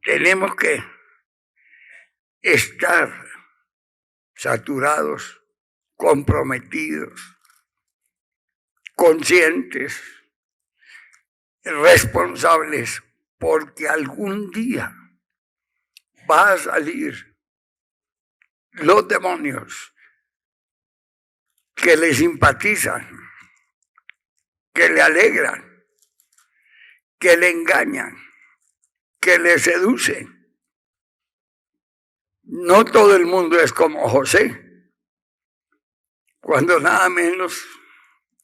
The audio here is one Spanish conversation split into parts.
tenemos que estar saturados, comprometidos, conscientes, responsables, porque algún día va a salir los demonios que le simpatizan, que le alegran, que le engañan, que le seducen. No todo el mundo es como José, cuando nada menos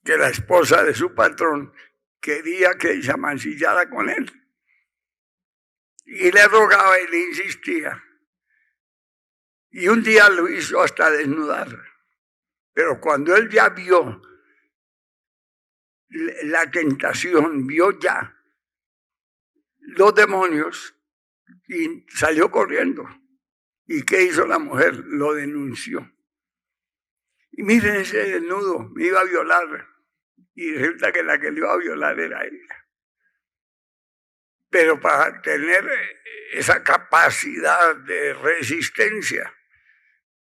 que la esposa de su patrón quería que se amancillara con él. Y le rogaba y le insistía. Y un día lo hizo hasta desnudar. Pero cuando él ya vio la tentación, vio ya los demonios y salió corriendo. ¿Y qué hizo la mujer? Lo denunció. Y miren ese desnudo, me iba a violar. Y resulta que la que le iba a violar era ella. Pero para tener esa capacidad de resistencia,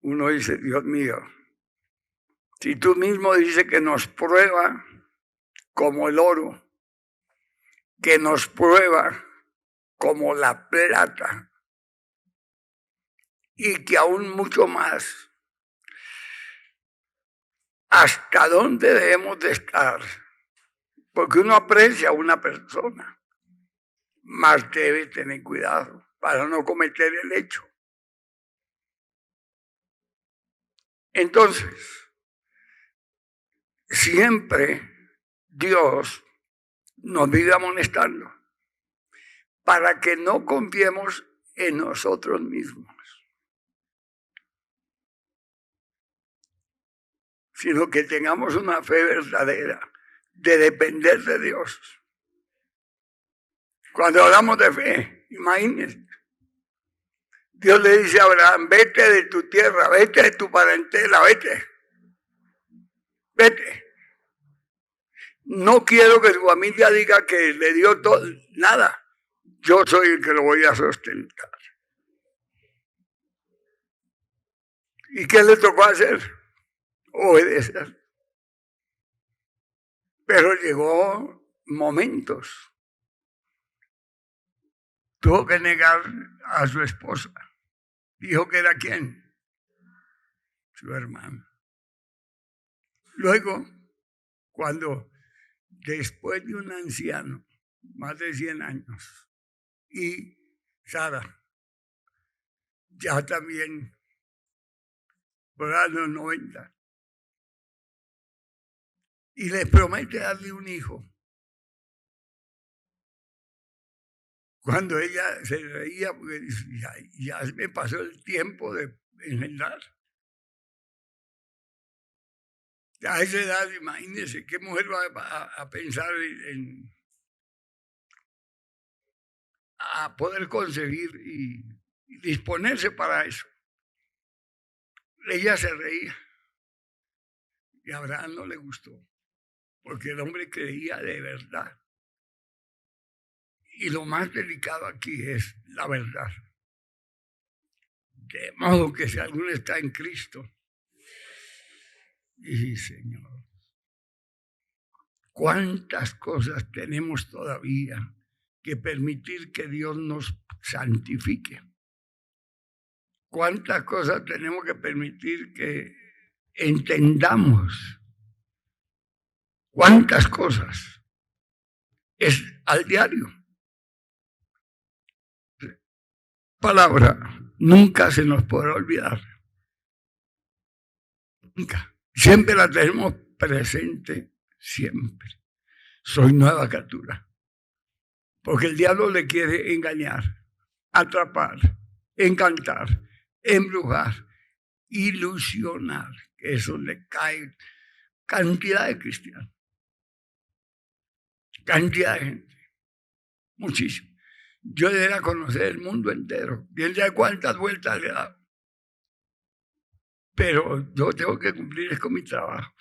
uno dice, Dios mío, si tú mismo dices que nos prueba como el oro, que nos prueba como la plata, y que aún mucho más, ¿hasta dónde debemos de estar? Porque uno aprecia a una persona, más debe tener cuidado para no cometer el hecho. Entonces, siempre Dios nos vive amonestando para que no confiemos en nosotros mismos, sino que tengamos una fe verdadera de depender de Dios. Cuando hablamos de fe, imagínense, Dios le dice a Abraham, vete de tu tierra, vete de tu parentela, vete. No quiero que tu familia diga que le dio todo, nada. Yo soy el que lo voy a sostener. ¿Y qué le tocó hacer? Obedecer. Pero llegó momentos. Tuvo que negar a su esposa. Dijo que era ¿quién? Su hermano. Luego, cuando después de un anciano, más de 100 años, y Sara, ya también por los 90, y le promete darle un hijo. Cuando ella se reía, porque dice, ya me pasó el tiempo de engendrar. A esa edad, imagínense, ¿qué mujer va a pensar a poder concebir y disponerse para eso? Ella se reía. Y a Abraham no le gustó, porque el hombre creía de verdad. Y lo más delicado aquí es la verdad. De modo que si alguno está en Cristo, y Señor, ¿cuántas cosas tenemos todavía que permitir que Dios nos santifique? ¿Cuántas cosas tenemos que permitir que entendamos? ¿Cuántas cosas? Es al diario. Palabra, nunca se nos podrá olvidar. Nunca. Siempre la tenemos presente, siempre. Soy nueva criatura. Porque el diablo le quiere engañar, atrapar, encantar, embrujar, ilusionar. Eso le cae cantidad de cristianos. Cantidad de gente. Muchísimo. Yo debería conocer el mundo entero. Bien sabe cuántas vueltas le he dado. Pero yo tengo que cumplir con mi trabajo.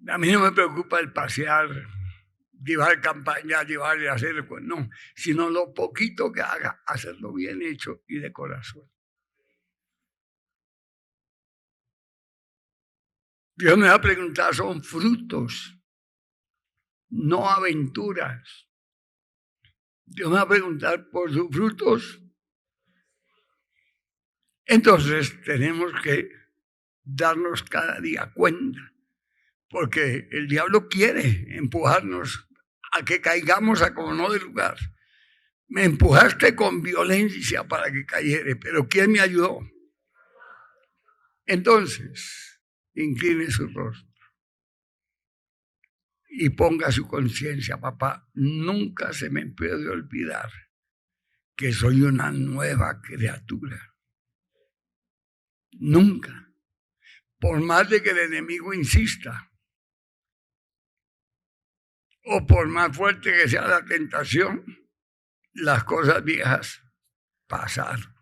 A mí no me preocupa el pasear llevar campaña, llevarle a hacer, no, sino lo poquito que haga, hacerlo bien hecho y de corazón. Dios me va a preguntar, son frutos, no aventuras. Dios me va a preguntar por sus frutos. Entonces tenemos que darnos cada día cuenta, porque el diablo quiere empujarnos a que caigamos a como no de lugar. Me empujaste con violencia para que cayere, pero ¿quién me ayudó? Entonces, incline su rostro y ponga su conciencia, papá, nunca se me puede olvidar que soy una nueva criatura. Nunca. Por más de que el enemigo insista, o por más fuerte que sea la tentación, las cosas viejas pasaron.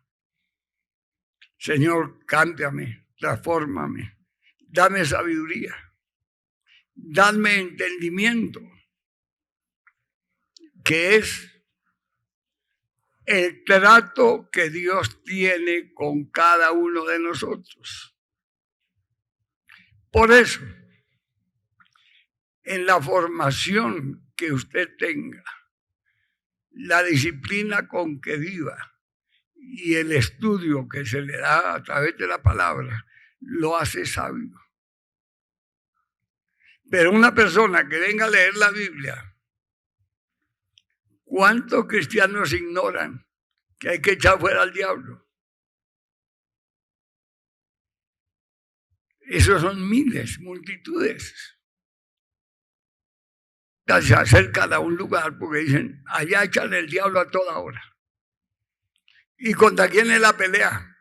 Señor, cámbiame, transfórmame, dame sabiduría, dame entendimiento, que es el trato que Dios tiene con cada uno de nosotros. Por eso, en la formación que usted tenga, la disciplina con que viva y el estudio que se le da a través de la palabra, lo hace sabio. Pero una persona que venga a leer la Biblia, ¿cuántos cristianos ignoran que hay que echar fuera al diablo? Esos son miles, multitudes. Se acercan a un lugar porque dicen, allá echan el diablo a toda hora. ¿Y contra quién es la pelea?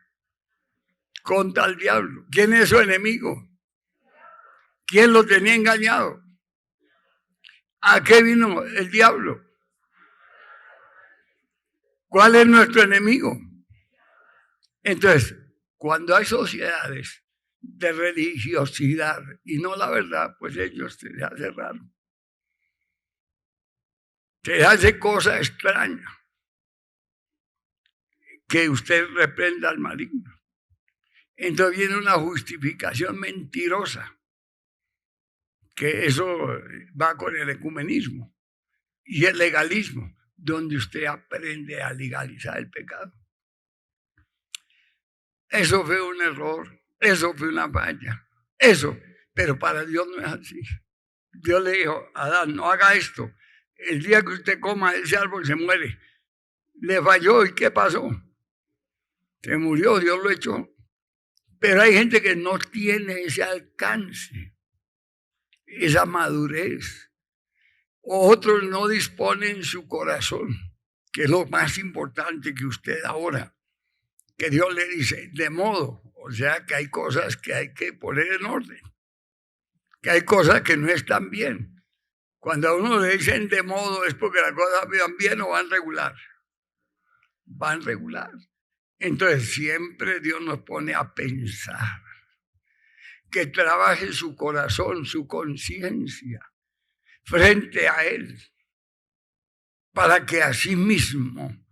Contra el diablo. ¿Quién es su enemigo? ¿Quién lo tenía engañado? ¿A qué vino el diablo? ¿Cuál es nuestro enemigo? Entonces, cuando hay sociedades de religiosidad y no la verdad, pues ellos se les hace raro. Se les hace cosa extraña que usted reprenda al maligno. Entonces viene una justificación mentirosa, que eso va con el ecumenismo y el legalismo, donde usted aprende a legalizar el pecado. Eso fue un error, eso fue una falla, eso, pero para Dios no es así. Dios le dijo a Adán, no haga esto, el día que usted coma ese árbol se muere. Le falló, ¿y qué pasó? Se murió, Dios lo echó. Pero hay gente que no tiene ese alcance, esa madurez. Otros no disponen su corazón, que es lo más importante que usted ahora, que Dios le dice, de modo, o sea que hay cosas que hay que poner en orden, que hay cosas que no están bien. Cuando a uno le dicen de modo es porque las cosas van bien o van regular. Van regular. Entonces siempre Dios nos pone a pensar, que trabaje su corazón, su conciencia frente a Él, para que así mismo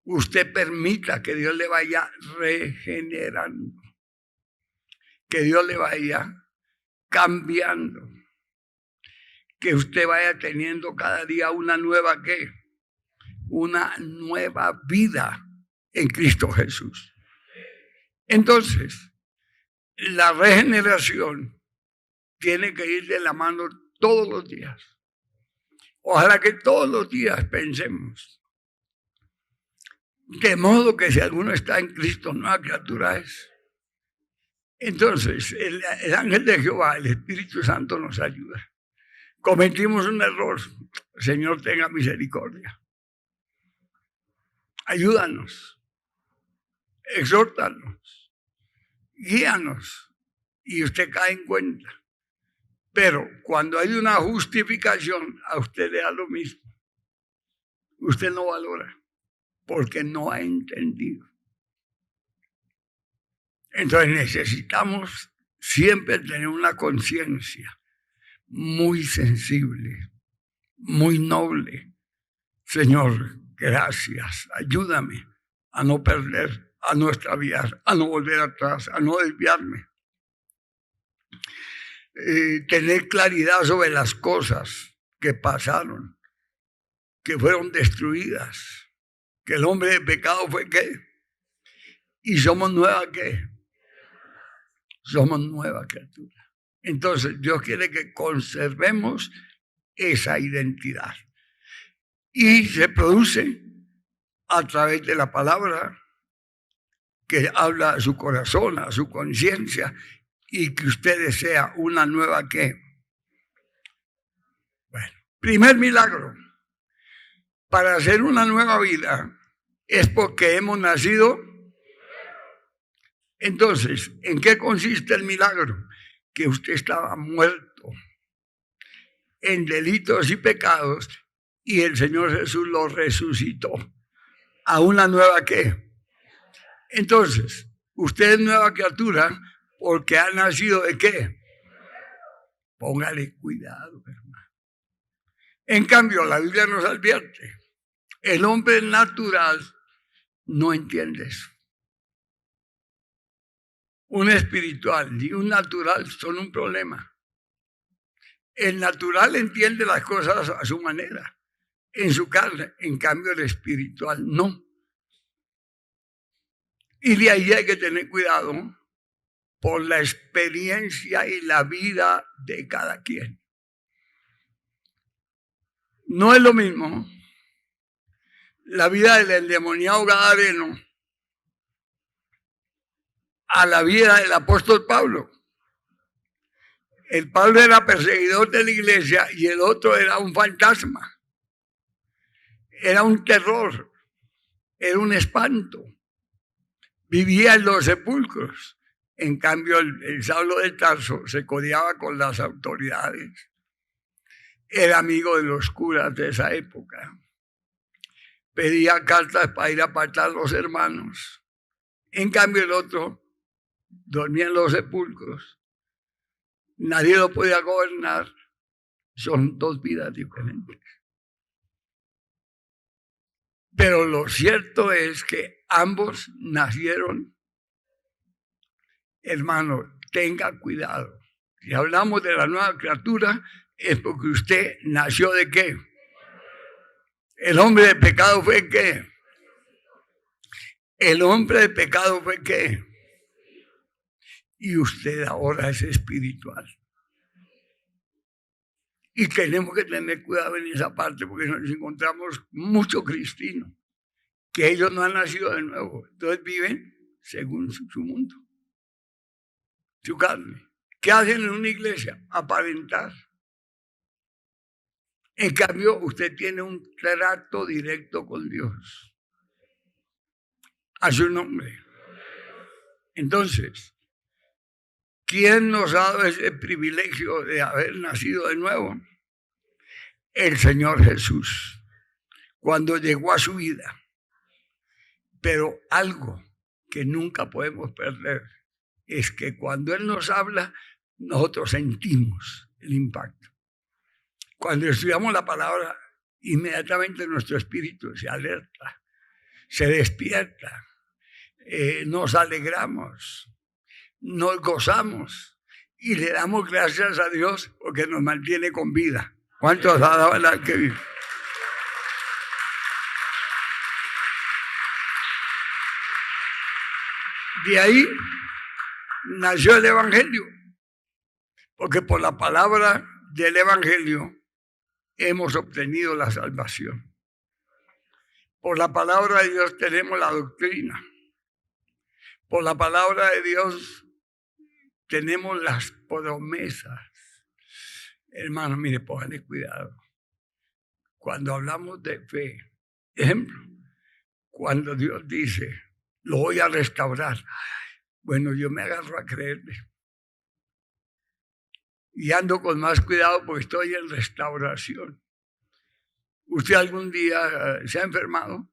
usted permita que Dios le vaya regenerando, que Dios le vaya cambiando, que usted vaya teniendo cada día una nueva ¿qué? Una nueva vida en Cristo Jesús. Entonces, la regeneración tiene que ir de la mano todos los días. Ojalá que todos los días pensemos, de modo que si alguno está en Cristo, nueva criatura es. Entonces, el ángel de Jehová, el Espíritu Santo nos ayuda. Cometimos un error, Señor, tenga misericordia. Ayúdanos, exhórtanos, guíanos, y usted cae en cuenta. Pero cuando hay una justificación, a usted le da lo mismo. Usted no valora, porque no ha entendido. Entonces necesitamos siempre tener una conciencia muy sensible, muy noble. Señor, gracias, ayúdame a no perder, a no extraviar, a no volver atrás, a no desviarme. Tener claridad sobre las cosas que pasaron, que fueron destruidas, que el hombre de pecado fue ¿qué? Y somos nueva ¿qué? Somos nueva criatura. Entonces Dios quiere que conservemos esa identidad y se produce a través de la palabra que habla a su corazón, a su conciencia, y que usted desea una nueva ¿qué? Bueno, primer milagro para hacer una nueva vida es porque hemos nacido. Entonces, ¿en qué consiste el milagro? Que usted estaba muerto en delitos y pecados y el Señor Jesús lo resucitó a una nueva ¿qué? Entonces, usted es nueva criatura porque ha nacido ¿de qué? Póngale cuidado, hermano. En cambio, la Biblia nos advierte, el hombre natural no entiende eso. Un espiritual y un natural son un problema. El natural entiende las cosas a su manera, en su carne, en cambio el espiritual no. Y de ahí hay que tener cuidado por la experiencia y la vida de cada quien. No es lo mismo la vida del endemoniado gadareno a la vida del apóstol Pablo. El Pablo era perseguidor de la iglesia y el otro era un fantasma. Era un terror, era un espanto. Vivía en los sepulcros. En cambio, el Saulo de Tarso se codeaba con las autoridades. Era amigo de los curas de esa época. Pedía cartas para ir a apartar a los hermanos. En cambio, el otro dormía en los sepulcros. Nadie lo podía gobernar. Son dos vidas diferentes. Pero lo cierto es que ambos nacieron. Hermano, tenga cuidado. Si hablamos de la nueva criatura, es porque usted nació ¿de qué? El hombre de pecado fue ¿qué? El hombre de pecado fue ¿qué? Y usted ahora es espiritual. Y tenemos que tener cuidado en esa parte porque nos encontramos muchos cristianos que ellos no han nacido de nuevo. Entonces viven según su mundo, su carne. ¿Qué hacen en una iglesia? Aparentar. En cambio, usted tiene un trato directo con Dios. A su nombre. Entonces, ¿quién nos ha dado ese privilegio de haber nacido de nuevo? El Señor Jesús, cuando llegó a su vida. Pero algo que nunca podemos perder es que cuando Él nos habla, nosotros sentimos el impacto. Cuando estudiamos la palabra, inmediatamente nuestro espíritu se alerta, se despierta, nos alegramos, nos gozamos y le damos gracias a Dios porque nos mantiene con vida. ¿Cuántos ha dado la que vive? De ahí nació el Evangelio, porque por la palabra del Evangelio hemos obtenido la salvación. Por la palabra de Dios tenemos la doctrina. Por la palabra de Dios tenemos las promesas. Hermano, mire, póngale cuidado. Cuando hablamos de fe, ejemplo, cuando Dios dice, lo voy a restaurar. Bueno, yo me agarro a creerle. Y ando con más cuidado porque estoy en restauración. ¿Usted algún día se ha enfermado?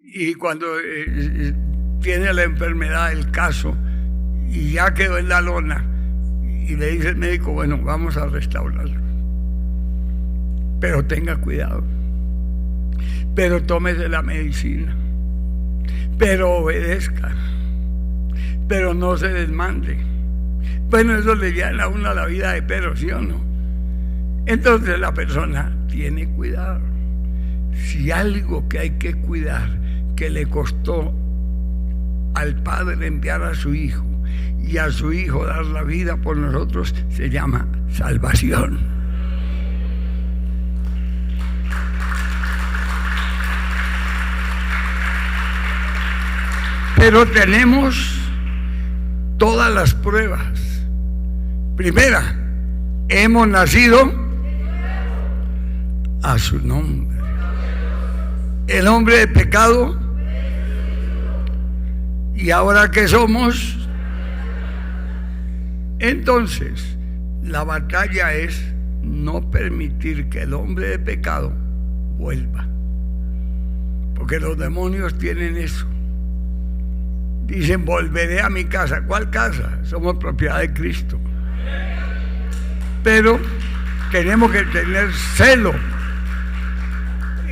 Y cuando tiene la enfermedad, el caso, y ya quedó en la lona, y le dice el médico, bueno, vamos a restaurarlo. pero tenga cuidado, pero tómese la medicina, pero obedezca, pero no se desmande. Bueno, eso le llena a uno la vida de pero, ¿sí o no? Entonces la persona tiene cuidado. Si algo que hay que cuidar, que le costó al Padre enviar a su Hijo y a su Hijo dar la vida por nosotros, se llama salvación. Pero tenemos todas las pruebas. Primera, hemos nacido a su nombre. El hombre de pecado. ¿Y ahora qué somos? Entonces, la batalla es no permitir que el hombre de pecado vuelva. Porque los demonios tienen eso. Dicen, volveré a mi casa. ¿Cuál casa? Somos propiedad de Cristo. Pero tenemos que tener celo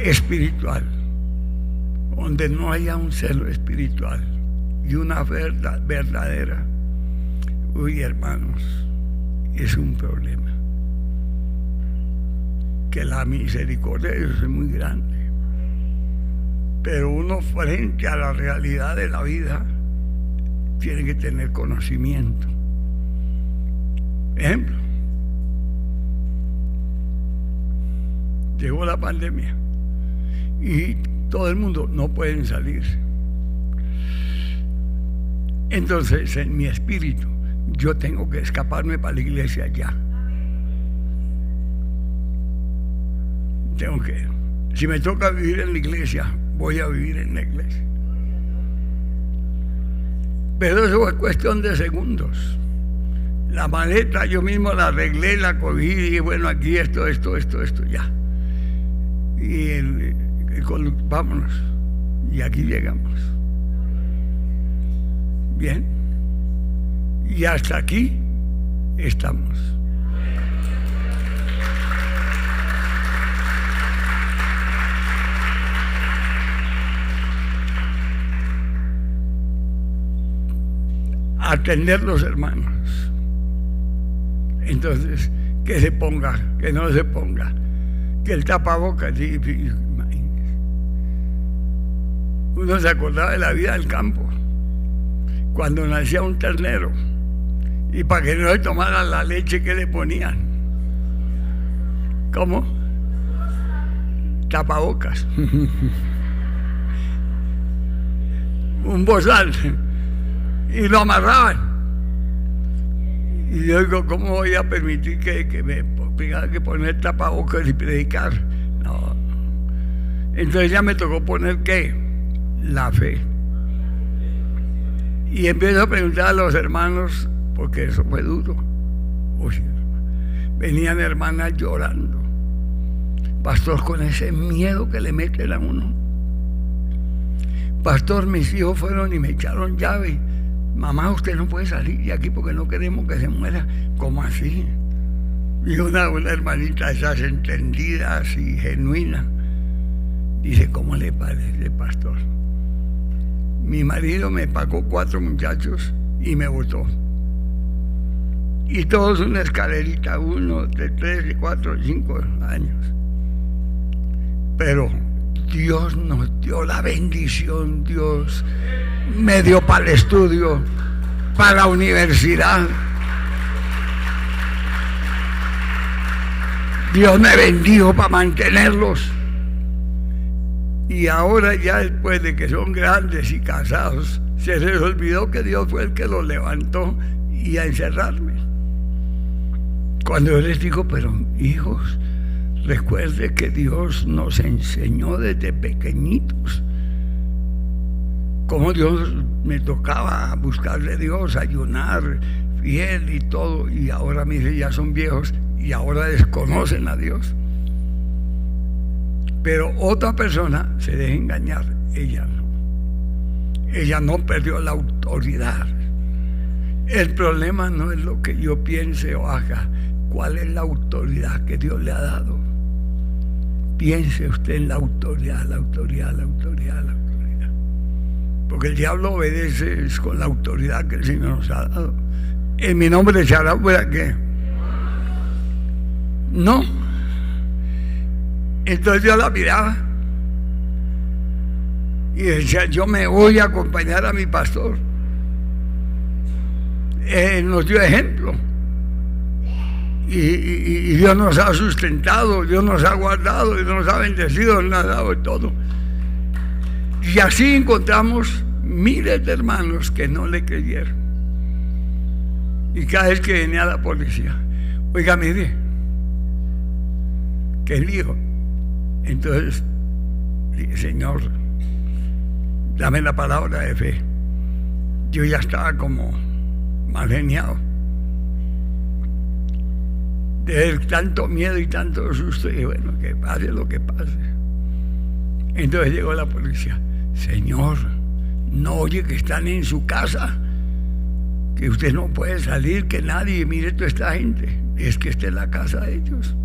espiritual. Donde no haya un celo espiritual y una verdad verdadera, uy, hermanos, es un problema. Que la misericordia de Dios es muy grande, pero uno frente a la realidad de la vida tiene que tener conocimiento. Ejemplo, llegó la pandemia y todo el mundo no pueden salir. Entonces, en mi espíritu, yo tengo que escaparme para la iglesia ya. Tengo que, si me toca vivir en la iglesia, voy a vivir en la iglesia. Pero eso es cuestión de segundos. La maleta yo mismo la arreglé, la cogí y dije, bueno, aquí esto, ya. Y vámonos. Y aquí llegamos. Bien. Y hasta aquí estamos. Atender los hermanos. Entonces, que se ponga, que no se ponga, que el tapabocas, uno se acordaba de la vida del campo, cuando nacía un ternero, y para que no se tomara la leche que le ponían. ¿Cómo? Tapabocas. Un bozal. Y lo amarraban. Y yo digo, ¿cómo voy a permitir que me tenga que poner tapabocas y predicar? No. Entonces ya me tocó poner ¿qué? La fe. Y empiezo a preguntar a los hermanos, porque eso fue duro. Uy, venían hermanas llorando. Pastor, con ese miedo que le meten a uno. Pastor, mis hijos fueron y me echaron llave. Mamá, usted no puede salir de aquí porque no queremos que se muera. ¿Cómo así? Y una hermanita, esas entendidas y genuina, dice, ¿cómo le parece, pastor? Mi marido me pagó 4 muchachos y me botó. Y todos una escalerita, 1, de 3, de 4, 5 años. Pero Dios nos dio la bendición, Dios me dio para el estudio, para la universidad. Dios me bendijo para mantenerlos. Y ahora ya después de que son grandes y casados, se les olvidó que Dios fue el que los levantó y a encerrarme. Cuando yo les digo, pero hijos, recuerde que Dios nos enseñó desde pequeñitos cómo Dios me tocaba buscarle a Dios, ayunar, fiel y todo, y ahora mis hijos ya son viejos y ahora desconocen a Dios. Pero otra persona se deja engañar, ella no. Ella no perdió la autoridad. El problema no es lo que yo piense o haga, cuál es la autoridad que Dios le ha dado. piense usted en la autoridad, la autoridad, la autoridad, la autoridad. Porque el diablo obedece con la autoridad que el Señor nos ha dado. En mi nombre se hará fuera qué. No. Entonces yo la miraba y decía, yo me voy a acompañar a mi pastor. Él nos dio ejemplo. Y Dios nos ha sustentado, Dios nos ha guardado, Dios nos ha bendecido, nos ha dado de todo. Y así encontramos miles de hermanos que no le creyeron. Y cada vez que venía la policía, oiga, mire, qué lío. Entonces dije, Señor, dame la palabra de fe. Yo ya estaba como mal geniado de ver tanto miedo y tanto susto. Y bueno, que pase lo que pase. Entonces llegó la policía. Señor, ¿no oye que están en su casa? Que usted no puede salir, que nadie mire toda esta gente. Es que esta es la casa de ellos.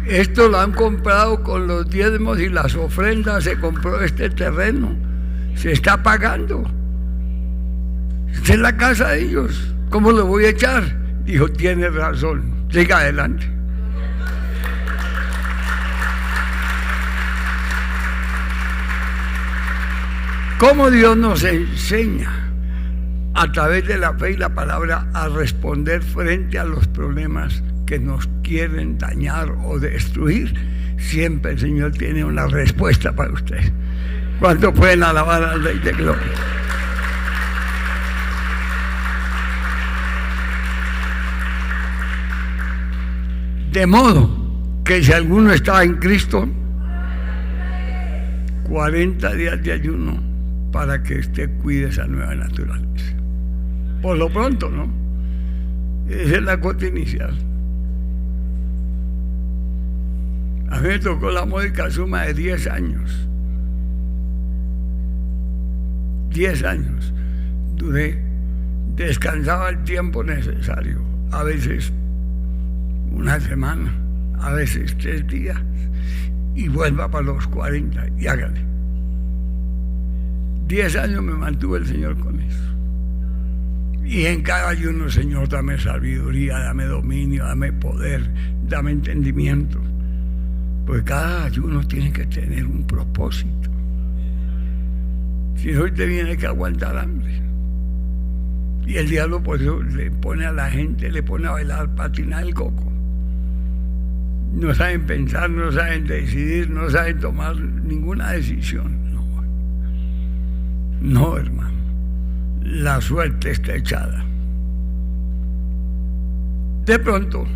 Esto lo han comprado con los diezmos y las ofrendas. Se compró este terreno. Se está pagando. Esta es la casa de ellos. ¿Cómo lo voy a echar? Dijo, tiene razón. Siga adelante. ¿Cómo Dios nos enseña a través de la fe y la palabra a responder frente a los problemas que nos quieren dañar o destruir? Siempre el Señor tiene una respuesta para usted. ¿Cuánto pueden alabar al Rey de Gloria? De modo que si alguno está en Cristo, 40 días de ayuno para que usted cuide esa nueva naturaleza. Por lo pronto, ¿no? Esa es la cuota inicial. A mí me tocó la módica suma de 10 años. 10 años. Duré, descansaba el tiempo necesario. A veces una semana, a veces 3 días. Y vuelva para los 40 y hágale. 10 años me mantuvo el Señor con eso. Y en cada ayuno, Señor, dame sabiduría, dame dominio, dame poder, dame entendimiento. Porque cada ayuno tiene que tener un propósito. Si no, te viene que aguantar hambre. Y el diablo por eso le pone a la gente, le pone a bailar, patinar el coco. No saben pensar, no saben decidir, no saben tomar ninguna decisión. No, hermano. La suerte está echada. De pronto,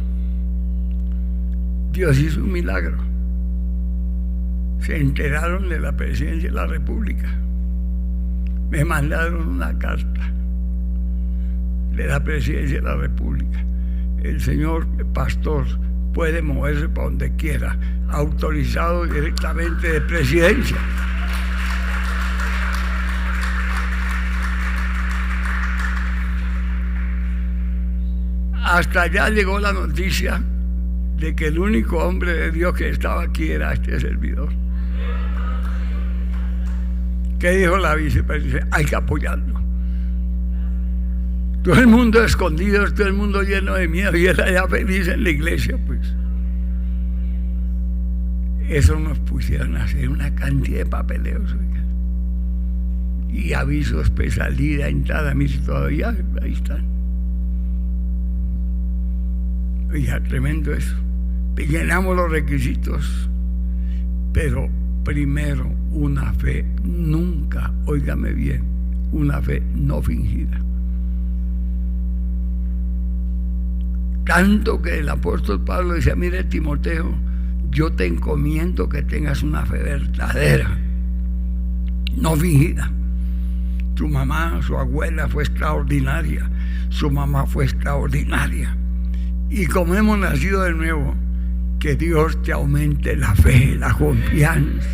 Dios hizo un milagro. Se enteraron de la presidencia de la República. Me mandaron una carta de la presidencia de la República. El señor pastor puede moverse para donde quiera, autorizado directamente de presidencia. Hasta allá llegó la noticia de que el único hombre de Dios que estaba aquí era este servidor. ¿Qué dijo la vicepresidencia? Hay que apoyarlo. Todo el mundo escondido, todo el mundo lleno de miedo, y él allá feliz en la iglesia, pues. Eso nos pusieron a hacer una cantidad de papeleos, oiga. Y avisos de salida, entrada, mire, todavía ahí están. Oiga, tremendo eso. Llenamos los requisitos, pero primero una fe nunca, óigame bien, una fe no fingida. Tanto que el apóstol Pablo decía, mire Timoteo, yo te encomiendo que tengas una fe verdadera, no fingida. Su mamá, su abuela fue extraordinaria, su mamá fue extraordinaria. Y como hemos nacido de nuevo, que Dios te aumente la fe, la confianza,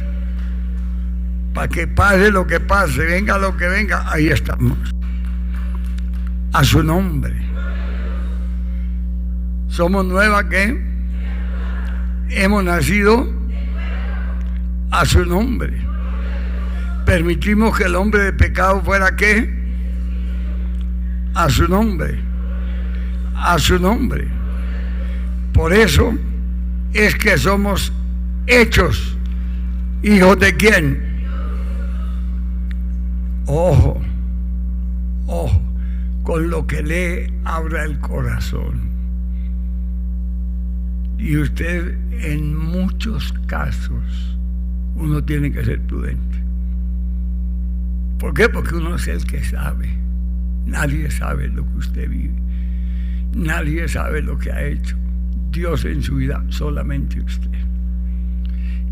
para que pase lo que pase, venga lo que venga, ahí estamos. A su nombre. Somos nueva, ¿qué? Hemos nacido a su nombre. Permitimos que el hombre de pecado fuera ¿qué? A su nombre. A su nombre. Por eso es que somos hechos hijos de ¿quién? Ojo, ojo, con lo que lee abra el corazón. Y usted, en muchos casos, uno tiene que ser prudente. ¿Por qué? Porque uno es el que sabe. Nadie sabe lo que usted vive. Nadie sabe lo que ha hecho Dios en su vida, solamente usted.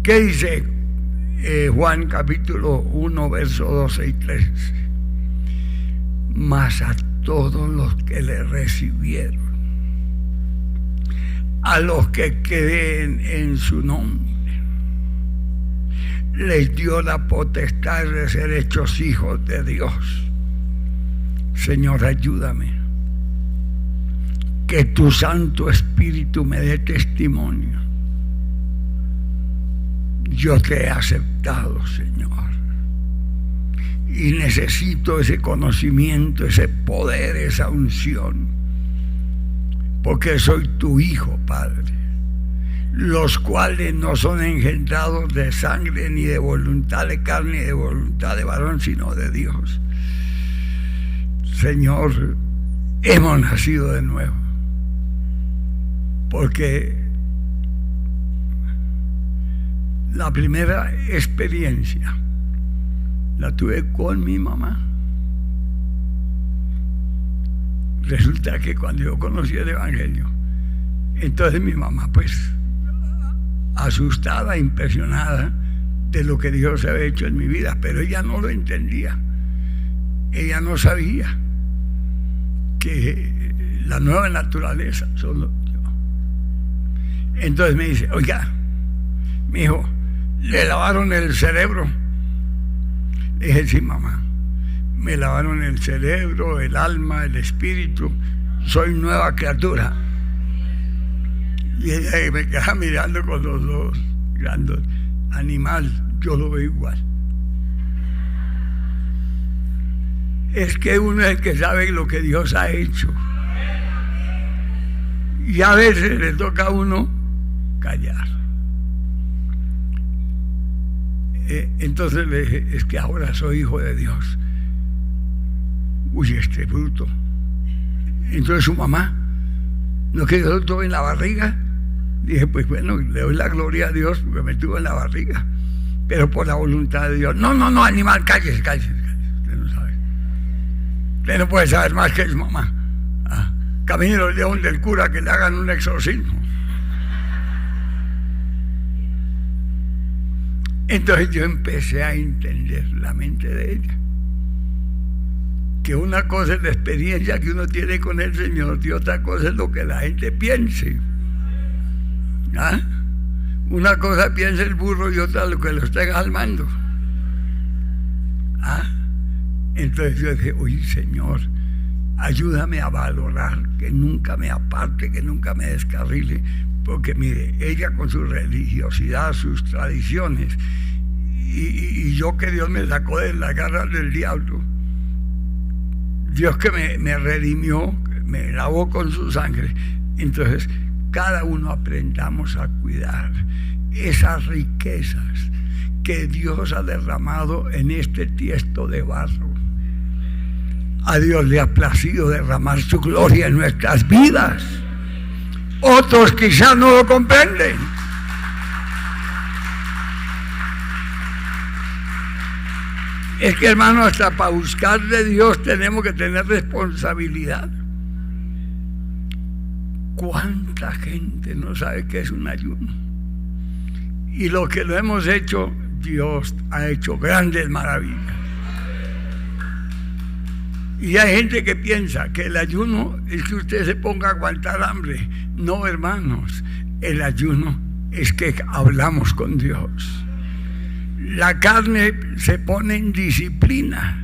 ¿Qué dice Juan capítulo 1, verso 12 y 13? Mas a todos los que le recibieron, a los que creen en su nombre, les dio la potestad de ser hechos hijos de Dios. Señor, ayúdame. Que tu Santo Espíritu me dé testimonio. Yo te he aceptado, Señor. Y necesito ese conocimiento, ese poder, esa unción. Porque soy tu Hijo, Padre. Los cuales no son engendrados de sangre, ni de voluntad de carne, ni de voluntad de varón, sino de Dios. Señor, hemos nacido de nuevo. Porque la primera experiencia la tuve con mi mamá. Resulta que cuando yo conocí el Evangelio, entonces mi mamá, pues, asustada, impresionada de lo que Dios había hecho en mi vida, pero ella no lo entendía. Ella no sabía que la nueva naturaleza solo yo. Entonces me dice, oiga, mi hijo, ¿le lavaron el cerebro? Le dije, sí, mamá, me lavaron el cerebro, el alma, el espíritu, soy nueva criatura. Y ella me queda mirando con los ojos grandes. Animal, yo lo veo igual. Es que uno es el que sabe lo que Dios ha hecho. Y a veces le toca a uno callar. Entonces le dije, es que ahora soy hijo de Dios. Uy, este bruto. Entonces su mamá, ¿no quedó todo en la barriga? Dije, pues bueno, le doy la gloria a Dios porque me tuvo en la barriga, pero por la voluntad de Dios. No, animal, cállese. Usted no sabe. Usted no puede saber más que su mamá. Camine los leones del cura que le hagan un exorcismo. Entonces yo empecé a entender la mente de ella. Que una cosa es la experiencia que uno tiene con el Señor y otra cosa es lo que la gente piense. Una cosa piensa el burro y otra lo que lo está calmando. Entonces yo dije, oye, Señor, ayúdame a valorar, que nunca me aparte, que nunca me descarrile, porque mire, ella con su religiosidad, sus tradiciones, y yo que Dios me sacó de las garras del diablo, Dios que me redimió, me lavó con su sangre. Entonces cada uno aprendamos a cuidar esas riquezas que Dios ha derramado en este tiesto de barro. A Dios le ha placido derramar su gloria en nuestras vidas. Otros quizás no lo comprenden. Es que, hermano, hasta para buscar de Dios tenemos que tener responsabilidad. ¿Cuánta gente no sabe qué es un ayuno? Y lo que lo hemos hecho, Dios ha hecho grandes maravillas. Y hay gente que piensa que el ayuno es que usted se ponga a aguantar hambre. No, hermanos, el ayuno es que hablamos con Dios. La carne se pone en disciplina.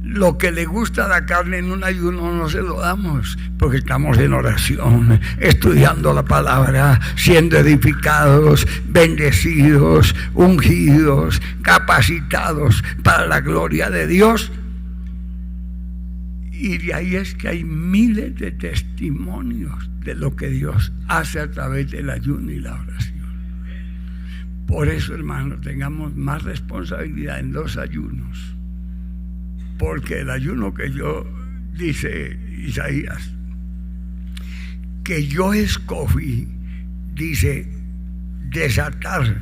Lo que le gusta a la carne en un ayuno no se lo damos, porque estamos en oración, estudiando la palabra, siendo edificados, bendecidos, ungidos, capacitados para la gloria de Dios. Y de ahí es que hay miles de testimonios de lo que Dios hace a través del ayuno y la oración. Por eso, hermanos, tengamos más responsabilidad en los ayunos. Porque el ayuno que dice Isaías, que yo escogí, dice, desatar,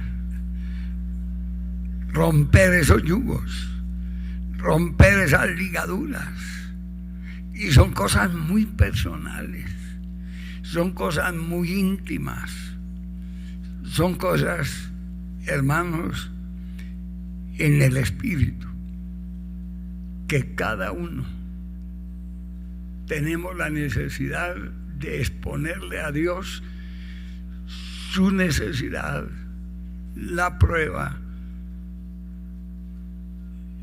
romper esos yugos, romper esas ligaduras. Y son cosas muy personales, son cosas muy íntimas, son cosas, hermanos, en el espíritu, que cada uno tenemos la necesidad de exponerle a Dios su necesidad, la prueba,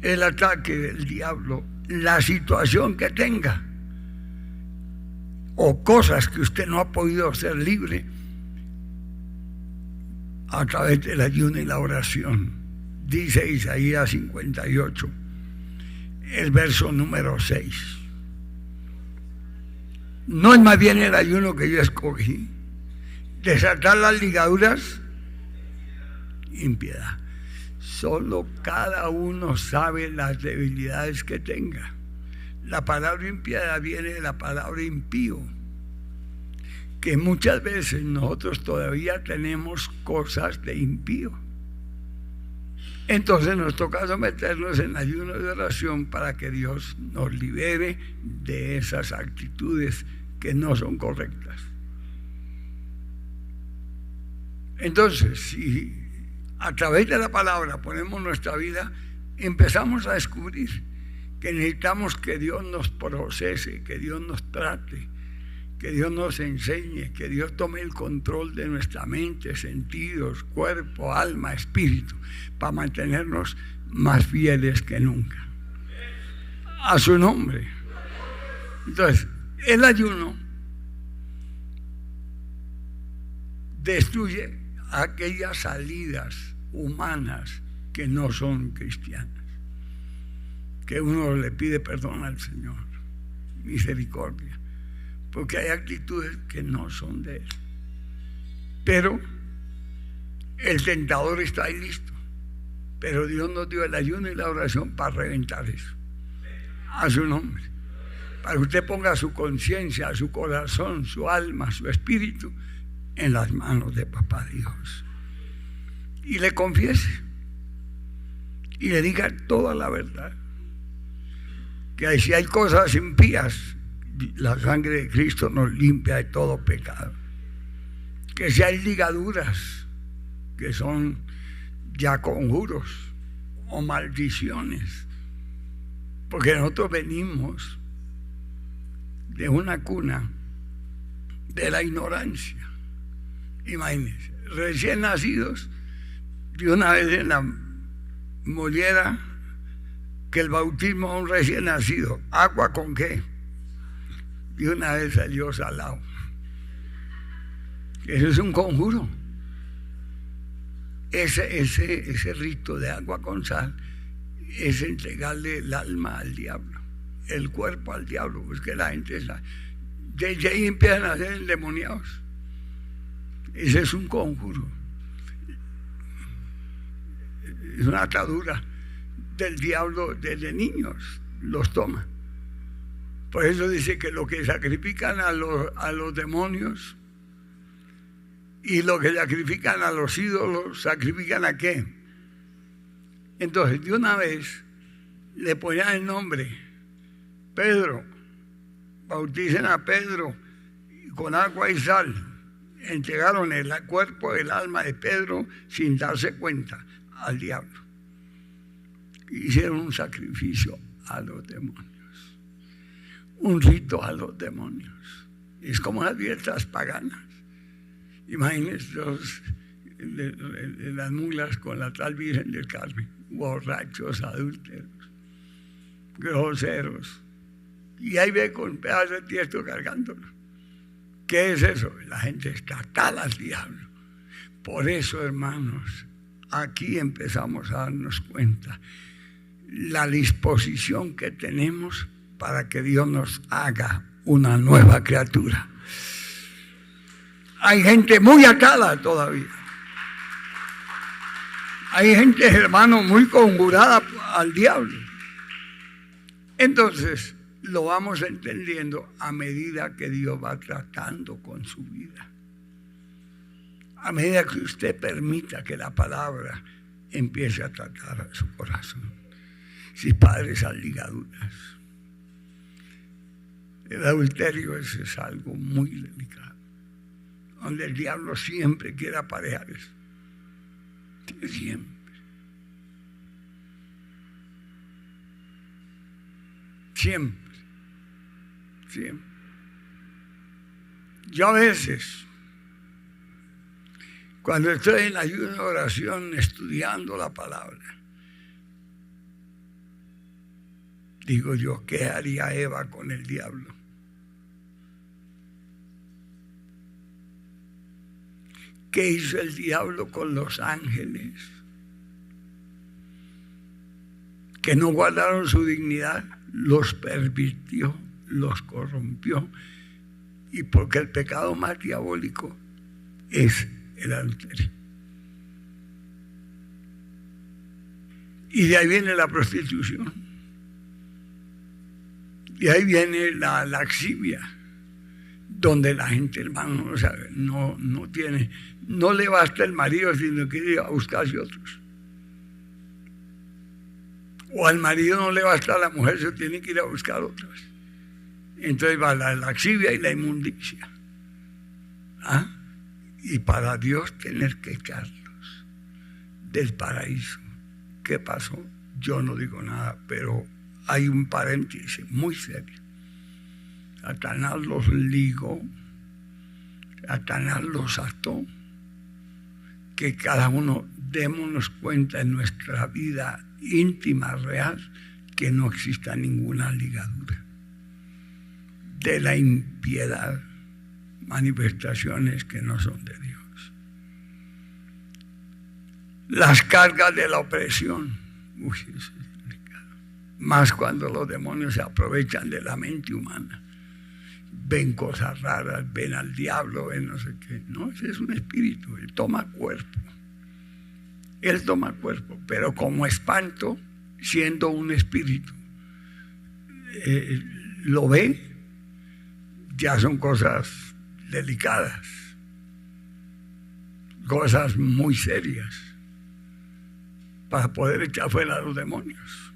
el ataque del diablo, la situación que tenga, o cosas que usted no ha podido ser libre a través del ayuno y la oración. Dice Isaías 58, el verso número 6. No es más bien el ayuno que yo escogí, desatar las ligaduras, impiedad. Solo cada uno sabe las debilidades que tenga. La palabra impiedad viene de la palabra impío, que muchas veces nosotros todavía tenemos cosas de impío. Entonces nos toca someternos en ayuno de oración para que Dios nos libere de esas actitudes que no son correctas. Entonces, si a través de la palabra ponemos nuestra vida, empezamos a descubrir que necesitamos que Dios nos procese, que Dios nos trate, que Dios nos enseñe, que Dios tome el control de nuestra mente, sentidos, cuerpo, alma, espíritu, para mantenernos más fieles que nunca a su nombre. Entonces, el ayuno destruye aquellas salidas humanas que no son cristianas, que uno le pide perdón al Señor, misericordia, porque hay actitudes que no son de Él. Pero el tentador está ahí listo, pero Dios nos dio el ayuno y la oración para reventar eso, a su nombre, para que usted ponga su conciencia, su corazón, su alma, su espíritu en las manos de Papá Dios y le confiese y le diga toda la verdad, que si hay cosas impías, la sangre de Cristo nos limpia de todo pecado, que si hay ligaduras que son ya conjuros o maldiciones, porque nosotros venimos de una cuna de la ignorancia. Imagínense, recién nacidos, de una vez en la mollera, que el bautismo a un recién nacido, ¿agua con qué? Y una vez salió salado. Eso es un conjuro. Ese rito de agua con sal es entregarle el alma al diablo, el cuerpo al diablo, pues que la gente desde ahí empiezan a ser endemoniados. Ese es un conjuro, es una atadura del diablo. Desde niños los toma. Por eso dice que lo que sacrifican a los demonios y lo que sacrifican a los ídolos, ¿sacrifican a qué? Entonces, de una vez le ponían el nombre Pedro, bauticen a Pedro con agua y sal. Entregaron el cuerpo, el alma de Pedro sin darse cuenta al diablo. Hicieron un sacrificio a los demonios, un rito a los demonios. Es como las fiestas paganas. Imagínense las mulas con la tal Virgen del Carmen, borrachos, adúlteros, groseros. Y ahí ve con pedazos de tiesto cargándolo. ¿Qué es eso? La gente está atada al diablo. Por eso, hermanos, aquí empezamos a darnos cuenta la disposición que tenemos para que Dios nos haga una nueva criatura. Hay gente muy atada todavía. Hay gente, hermano, muy conjurada al diablo. Entonces, lo vamos entendiendo a medida que Dios va tratando con su vida. A medida que usted permita que la palabra empiece a tratar a su corazón. Si padre, esas ligaduras. El adulterio es algo muy delicado. Donde el diablo siempre quiere aparejar eso. Siempre. Siempre. Siempre. Yo a veces, cuando estoy en ayuno de oración estudiando la palabra, digo yo, ¿qué haría Eva con el diablo? ¿Qué hizo el diablo con los ángeles? Que no guardaron su dignidad, los pervirtió, los corrompió. Y porque el pecado más diabólico es el adulterio. Y de ahí viene la prostitución. Y ahí viene la laxivia, donde la gente, hermano, o sea, no tiene, no le basta el marido, sino que quiere buscarse otros. O al marido no le basta a la mujer, se tiene que ir a buscar otras. Entonces va la laxivia y la inmundicia. ¿Ah? Y para Dios tener que echarlos del paraíso. ¿Qué pasó? Yo no digo nada, pero hay un paréntesis muy serio. Satanás los ligó, Satanás los ató. Que cada uno démonos cuenta en nuestra vida íntima, real, que no exista ninguna ligadura de la impiedad, manifestaciones que no son de Dios. Las cargas de la opresión, eso es delicado. Más cuando los demonios se aprovechan de la mente humana. Ven cosas raras, ven al diablo, ven no sé qué. No, ese es un espíritu, él toma cuerpo. Él toma cuerpo, pero como espanto, siendo un espíritu, lo ve, ya son cosas delicadas, cosas muy serias, para poder echar fuera a los demonios.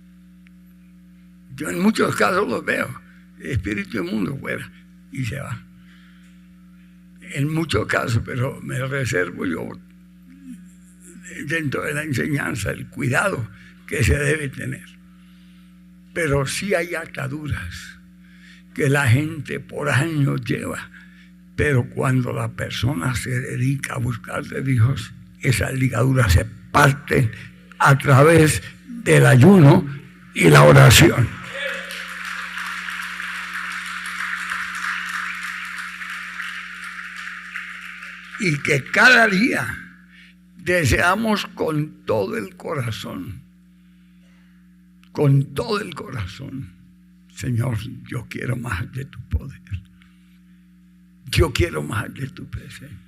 Yo en muchos casos los veo, espíritu inmundo fuera, y se va. En muchos casos, pero me reservo yo, dentro de la enseñanza, el cuidado que se debe tener. Pero sí hay ataduras que la gente por años lleva, pero cuando la persona se dedica a buscar de Dios, esas ligaduras se parten a través del ayuno y la oración. Y que cada día deseamos con todo el corazón, Señor, yo quiero más de tu poder, yo quiero más de tu presencia,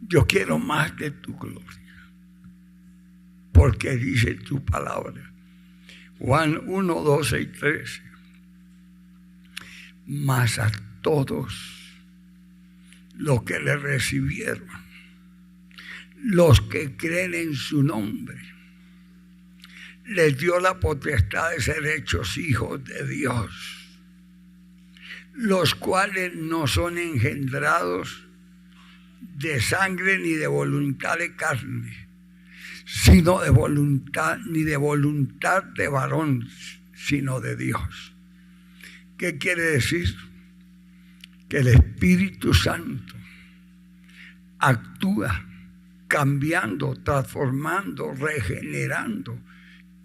yo quiero más de tu gloria, porque dice tu palabra, Juan 1, 12 y 13, mas a todos los que le recibieron, los que creen en su nombre, les dio la potestad de ser hechos hijos de Dios, los cuales no son engendrados de sangre ni de voluntad de carne, sino de voluntad, ni de voluntad de varón, sino de Dios. ¿Qué quiere decir? Que el Espíritu Santo actúa cambiando, transformando, regenerando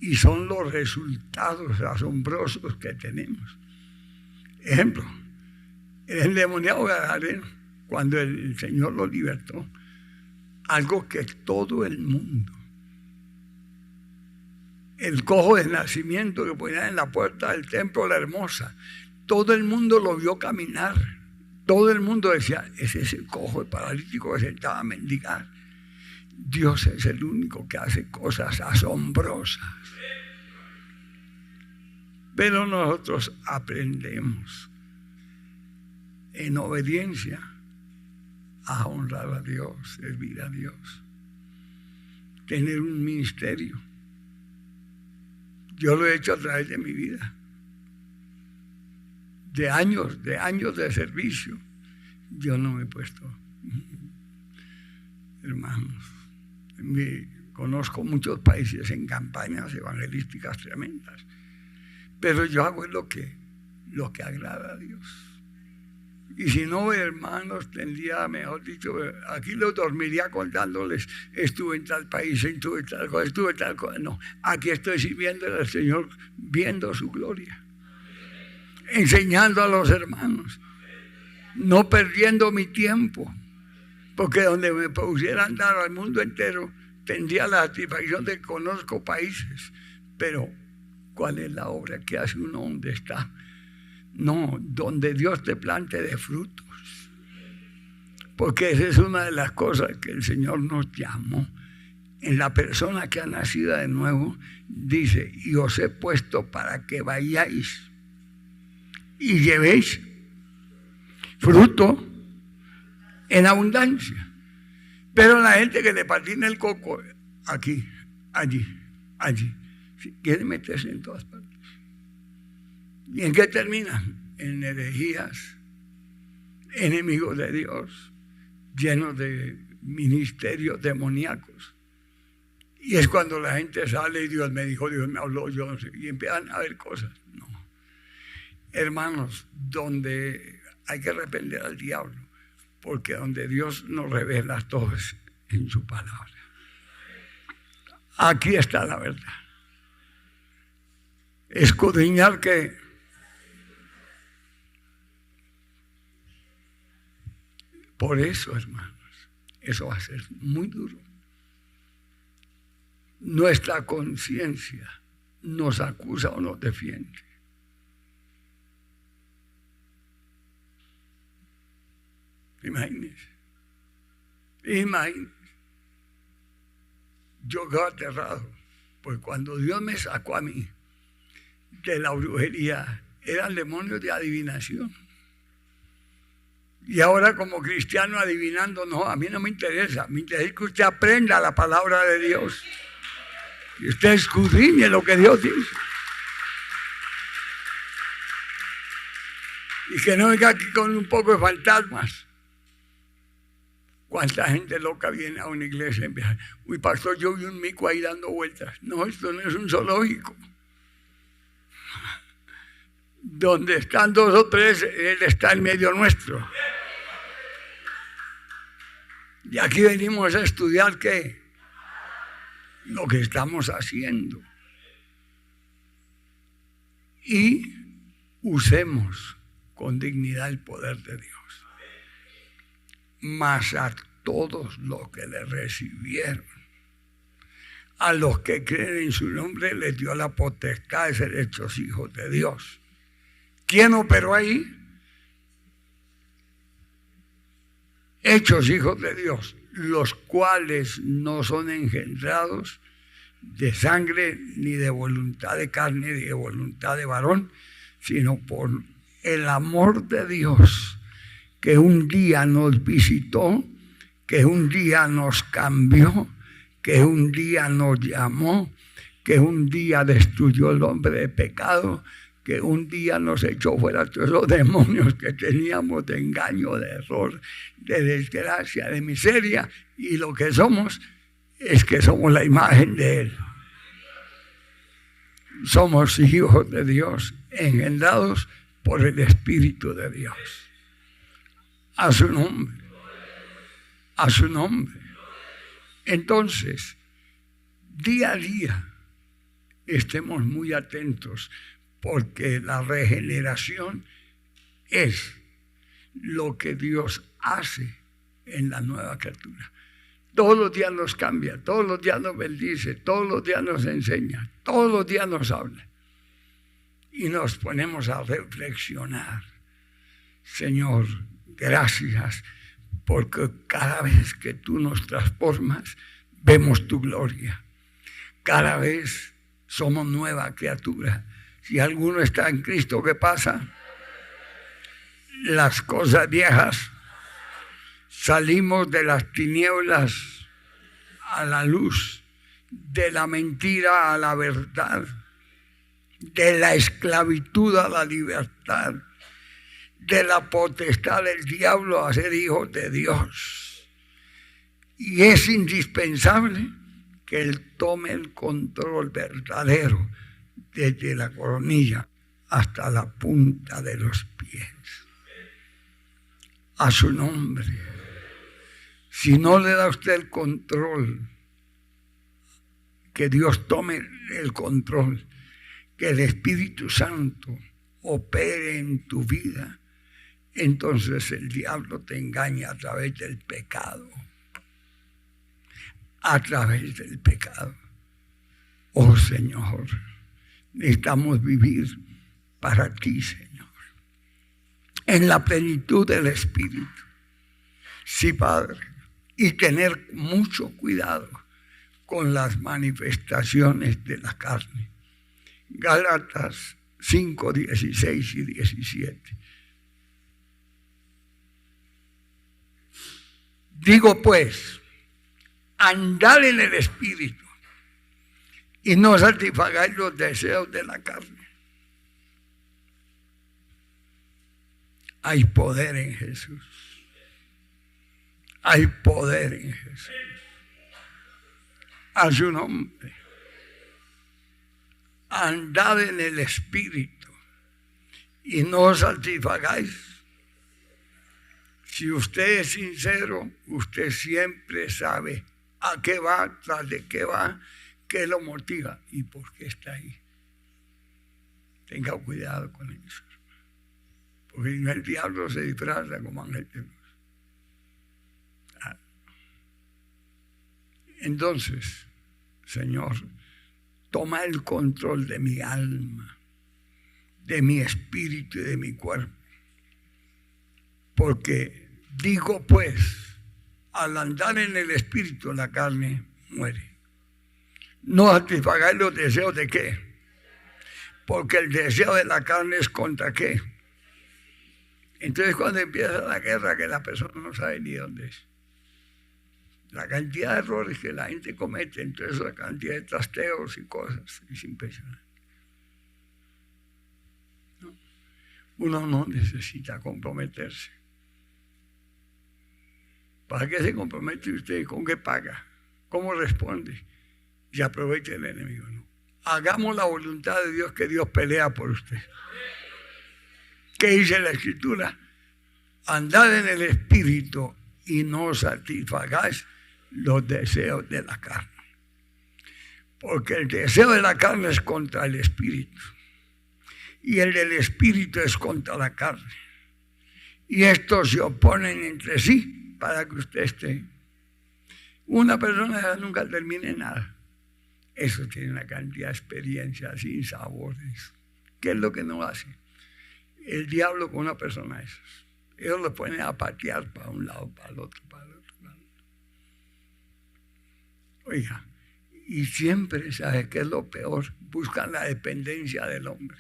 y son los resultados asombrosos que tenemos. Ejemplo, el endemoniado gadareno, cuando el Señor lo libertó, algo que todo el mundo, el cojo de nacimiento que ponían en la puerta del templo, la hermosa, todo el mundo lo vio caminar. Todo el mundo decía, ese es el cojo, el paralítico que se sentaba a mendigar. Dios es el único que hace cosas asombrosas. Pero nosotros aprendemos en obediencia a honrar a Dios, servir a Dios, tener un ministerio. Yo lo he hecho a través de mi vida, de años de servicio. Yo no me he puesto, hermanos, conozco muchos países en campañas evangelísticas tremendas, pero yo hago lo que agrada a Dios. Y si no, hermanos, tendría, mejor dicho, aquí los dormiría contándoles, estuve en tal país, estuve en tal cosa. No, aquí estoy sirviendo al Señor, viendo su gloria, enseñando a los hermanos, no perdiendo mi tiempo, porque donde me pusiera a andar al mundo entero, tendría la satisfacción de que conozco países, pero ¿cuál es la obra que hace uno donde está? No, donde Dios te plante de frutos, porque esa es una de las cosas que el Señor nos llamó. En la persona que ha nacido de nuevo, dice, y os he puesto para que vayáis y llevéis fruto en abundancia. Pero la gente que le patina el coco, aquí, allí, quiere meterse en todas partes. ¿Y en qué terminan? En herejías, enemigos de Dios, llenos de ministerios demoníacos. Y es cuando la gente sale y Dios me dijo, Dios me habló, yo no sé, y empiezan a ver cosas. No. Hermanos, donde hay que reprender al diablo, porque donde Dios nos revela todo es en su palabra. Aquí está la verdad. Escudriñar que por eso, hermanos, eso va a ser muy duro. Nuestra conciencia nos acusa o nos defiende. Imagínense. Yo quedo aterrado, porque cuando Dios me sacó a mí de la brujería, eran demonios de adivinación. Y ahora como cristiano adivinando, no, a mí no me interesa. Me interesa que usted aprenda la palabra de Dios. Y usted escudriñe lo que Dios dice. Y que no venga aquí con un poco de fantasmas. ¿Cuánta gente loca viene a una iglesia y empieza? Uy, pastor, yo vi un mico ahí dando vueltas. No, esto no es un zoológico. Donde están dos o tres, Él está en medio nuestro. Y aquí venimos a estudiar ¿qué? Lo que estamos haciendo. Y usemos con dignidad el poder de Dios. Mas a todos los que le recibieron, a los que creen en su nombre, les dio la potestad de ser hechos hijos de Dios. ¿Quién operó ahí? Hechos hijos de Dios, los cuales no son engendrados de sangre, ni de voluntad de carne, ni de voluntad de varón, sino por el amor de Dios, que un día nos visitó, que un día nos cambió, que un día nos llamó, que un día destruyó el hombre de pecado, que un día nos echó fuera todos los demonios que teníamos de engaño, de error, de desgracia, de miseria, y lo que somos es que somos la imagen de Él. Somos hijos de Dios, engendrados por el Espíritu de Dios. A su nombre. A su nombre. Entonces, día a día, estemos muy atentos, porque la regeneración es lo que Dios hace en la nueva criatura. Todos los días nos cambia, todos los días nos bendice, todos los días nos enseña, todos los días nos habla. Y nos ponemos a reflexionar. Señor, gracias, porque cada vez que tú nos transformas, vemos tu gloria. Cada vez somos nueva criatura. Si alguno está en Cristo, ¿qué pasa? Las cosas viejas, salimos de las tinieblas a la luz, de la mentira a la verdad, de la esclavitud a la libertad, de la potestad del diablo a ser hijos de Dios. Y es indispensable que Él tome el control verdadero desde la coronilla hasta la punta de los pies. A su nombre. Si no le da a usted el control, que Dios tome el control, que el Espíritu Santo opere en tu vida, entonces el diablo te engaña a través del pecado. A través del pecado. Oh Señor, necesitamos vivir para ti, Señor, en la plenitud del Espíritu. Sí, Padre, y tener mucho cuidado con las manifestaciones de la carne. Gálatas 5, 16 y 17. Digo pues, andad en el Espíritu y no satisfagáis los deseos de la carne. Hay poder en Jesús. Hay poder en Jesús. A su nombre. Andad en el Espíritu y no satisfagáis. Si usted es sincero, usted siempre sabe a qué va, tras de qué va, qué lo motiva y por qué está ahí. Tenga cuidado con eso. Porque el diablo se disfraza como ángel de luz. Entonces, Señor, toma el control de mi alma, de mi espíritu y de mi cuerpo. Porque digo pues, al andar en el espíritu, la carne muere. No satisfagáis los deseos de qué. Porque el deseo de la carne es contra qué. Entonces cuando empieza la guerra, que la persona no sabe ni dónde es. La cantidad de errores que la gente comete, entonces la cantidad de trasteos y cosas, es impresionante. ¿No? Uno no necesita comprometerse. ¿Para qué se compromete usted? ¿Con qué paga? ¿Cómo responde? Y aprovecha el enemigo. No. Hagamos la voluntad de Dios, que Dios pelea por usted. ¿Qué dice la Escritura? Andad en el Espíritu y no satisfagáis los deseos de la carne. Porque el deseo de la carne es contra el Espíritu. Y el del Espíritu es contra la carne. Y estos se oponen entre sí para que usted esté. Una persona nunca termine nada. Eso tiene una cantidad de experiencias sin sabores. ¿Qué es lo que no hace? El diablo con una persona de esas. Ellos lo ponen a patear para un lado, para el otro, para el otro, para el otro. Oiga, y siempre, ¿sabe qué es lo peor? Buscan la dependencia del hombre.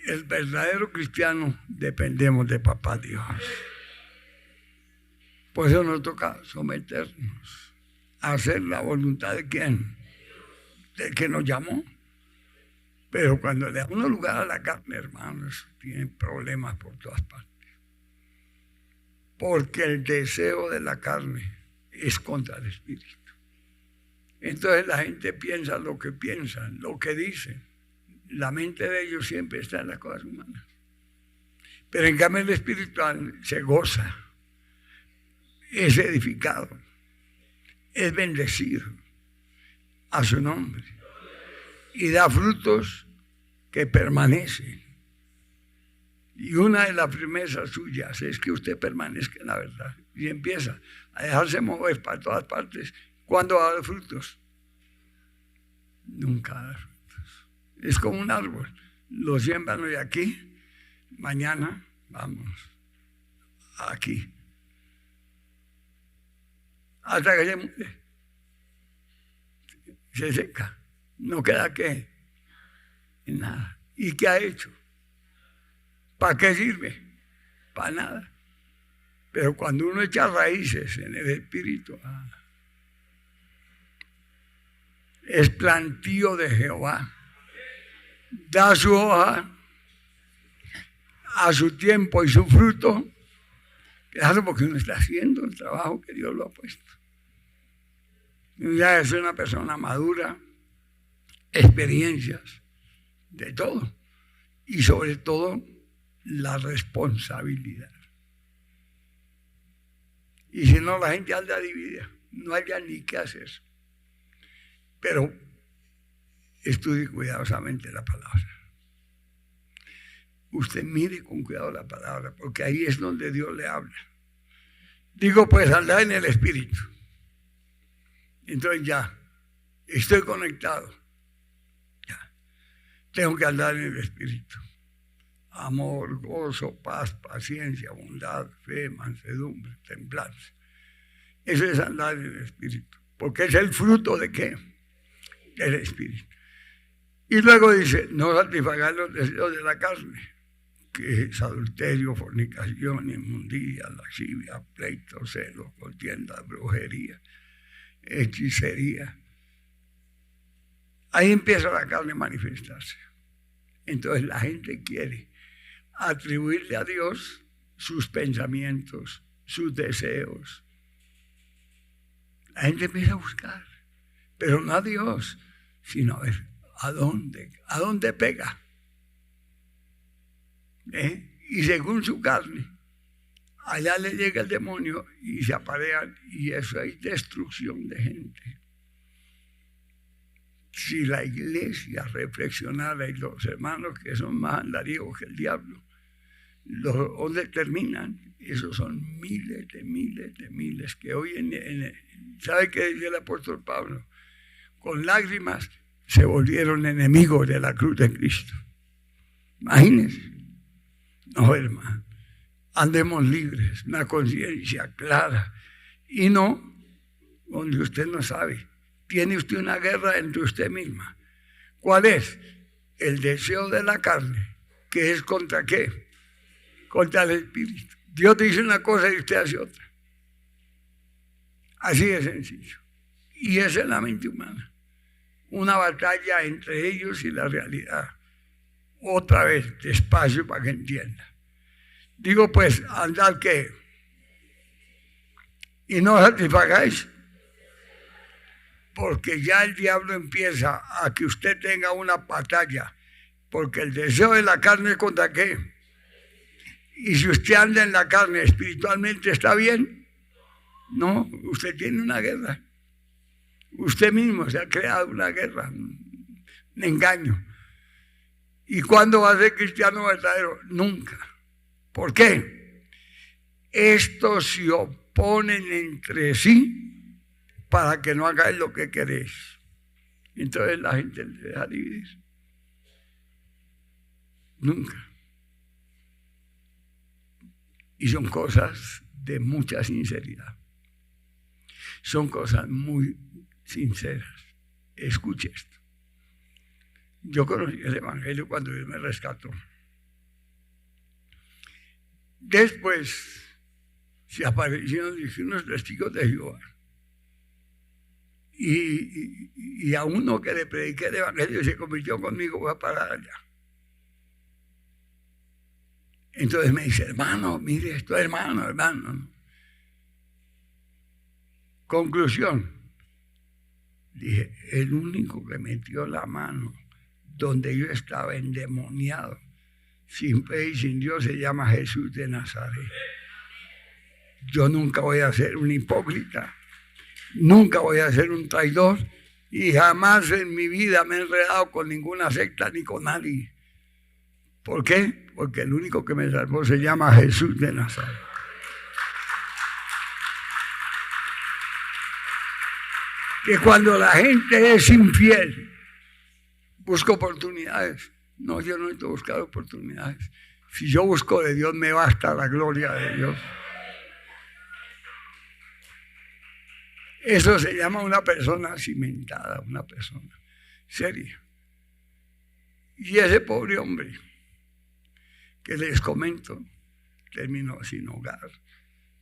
El verdadero cristiano dependemos de papá Dios. Por eso nos toca someternos a hacer la voluntad de ¿quién? Del que nos llamó. Pero cuando le da uno lugar a la carne, hermanos, tienen problemas por todas partes. Porque el deseo de la carne es contra el Espíritu. Entonces la gente piensa lo que piensa, lo que dice. La mente de ellos siempre está en las cosas humanas. Pero en cambio el espiritual se goza, es edificado, es bendecido a su nombre. y da frutos que permanecen. Y una de las promesas suyas es que usted permanezca en la verdad y empieza a dejarse mover para todas partes. ¿Cuándo va a dar frutos? Nunca da frutos. Es como un árbol. Lo siembran hoy aquí, mañana vamos aquí. Hasta que se muere. Se seca. No queda qué. Nada. ¿Y qué ha hecho? ¿Para qué sirve? Para nada. Pero cuando uno echa raíces en el espíritu, es plantío de Jehová. Da su hoja a su tiempo y su fruto. Claro, porque uno está haciendo el trabajo que Dios lo ha puesto. Ya es una persona madura, experiencias, de todo. Y sobre todo, la responsabilidad. Y si no, la gente anda dividida, no haya ni qué hacer. Pero estudie cuidadosamente la palabra. Usted mire con cuidado la palabra, porque ahí es donde Dios le habla. Digo, pues andar en el espíritu. Entonces ya, estoy conectado. Ya, tengo que andar en el espíritu. Amor, gozo, paz, paciencia, bondad, fe, mansedumbre, templanza. Eso es andar en el espíritu. Porque es el fruto ¿de qué? Del espíritu. Y luego dice, no satisfagan los deseos de la carne, que es adulterio, fornicación, inmundicia, lascivia, pleito, celos, contienda, brujería, hechicería. Ahí empieza la carne a manifestarse. Entonces la gente quiere atribuirle a Dios sus pensamientos, sus deseos. La gente empieza a buscar, pero no a Dios, sino a ver a dónde pega. Y según su carne, allá le llega el demonio y se aparean, y eso hay destrucción de gente. Si la iglesia reflexionara y los hermanos que son más andariegos que el diablo, ¿dónde terminan? Esos son miles de miles que hoy ¿sabe qué dice el apóstol Pablo? Con lágrimas se volvieron enemigos de la cruz de Cristo. Imagínense. No, hermano, andemos libres, una conciencia clara y no donde usted no sabe. Tiene usted una guerra entre usted misma. ¿Cuál es? El deseo de la carne, que es ¿contra qué? Contra el espíritu. Dios dice una cosa y usted hace otra. Así de sencillo. Y esa es la mente humana. Una batalla entre ellos y la realidad. Otra vez, despacio para que entienda. Digo, pues, andad ¿qué? Y no satisfagáis. Porque ya el diablo empieza a que usted tenga una batalla. Porque el deseo de la carne es ¿contra qué? Y si usted anda en la carne espiritualmente, ¿está bien? No, usted tiene una guerra. Usted mismo se ha creado una guerra, un engaño. ¿Y cuándo va a ser cristiano verdadero? Nunca. ¿Por qué? Estos se oponen entre sí para que no hagáis lo que queréis. Entonces la gente le deja dividir. Nunca. Y son cosas de mucha sinceridad. Son cosas muy sinceras. Escuche esto. Yo conocí el Evangelio cuando Dios me rescató. Después se aparecieron unos testigos de Jehová. Y a uno que le prediqué el Evangelio se convirtió conmigo, voy a parar allá. Entonces me dice, hermano, mire esto, hermano. Conclusión. Dije, el único que metió la mano donde yo estaba endemoniado, sin fe y sin Dios, se llama Jesús de Nazaret. Yo nunca voy a ser un hipócrita, nunca voy a ser un traidor, Y jamás en mi vida me he enredado con ninguna secta ni con nadie. ¿Por qué? Porque el único que me salvó se llama Jesús de Nazaret. Que cuando la gente es infiel, busca oportunidades. No, yo no necesito buscar oportunidades. Si yo busco de Dios, me basta la gloria de Dios. Eso se llama una persona cimentada, una persona seria. Y ese pobre hombre, que les comento, terminó sin hogar,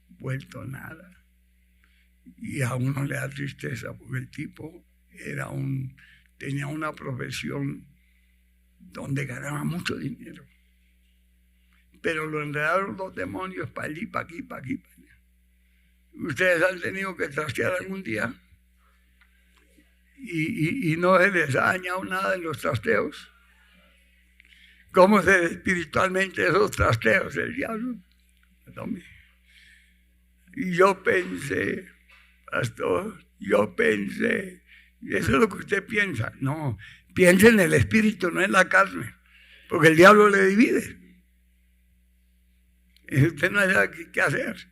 vuelto nada. Y a uno le da tristeza porque el tipo tenía una profesión donde ganaba mucho dinero. Pero lo enredaron los demonios para allí, para aquí, para aquí, para allá. ¿Ustedes han tenido que trastear algún día? Y no se les ha dañado nada en los trasteos. ¿Cómo se ve espiritualmente esos trasteos el diablo? Y yo pensé, pastor, y eso es lo que usted piensa. No, piense en el espíritu, no en la carne, porque el diablo le divide. Y usted no sabe qué hacer.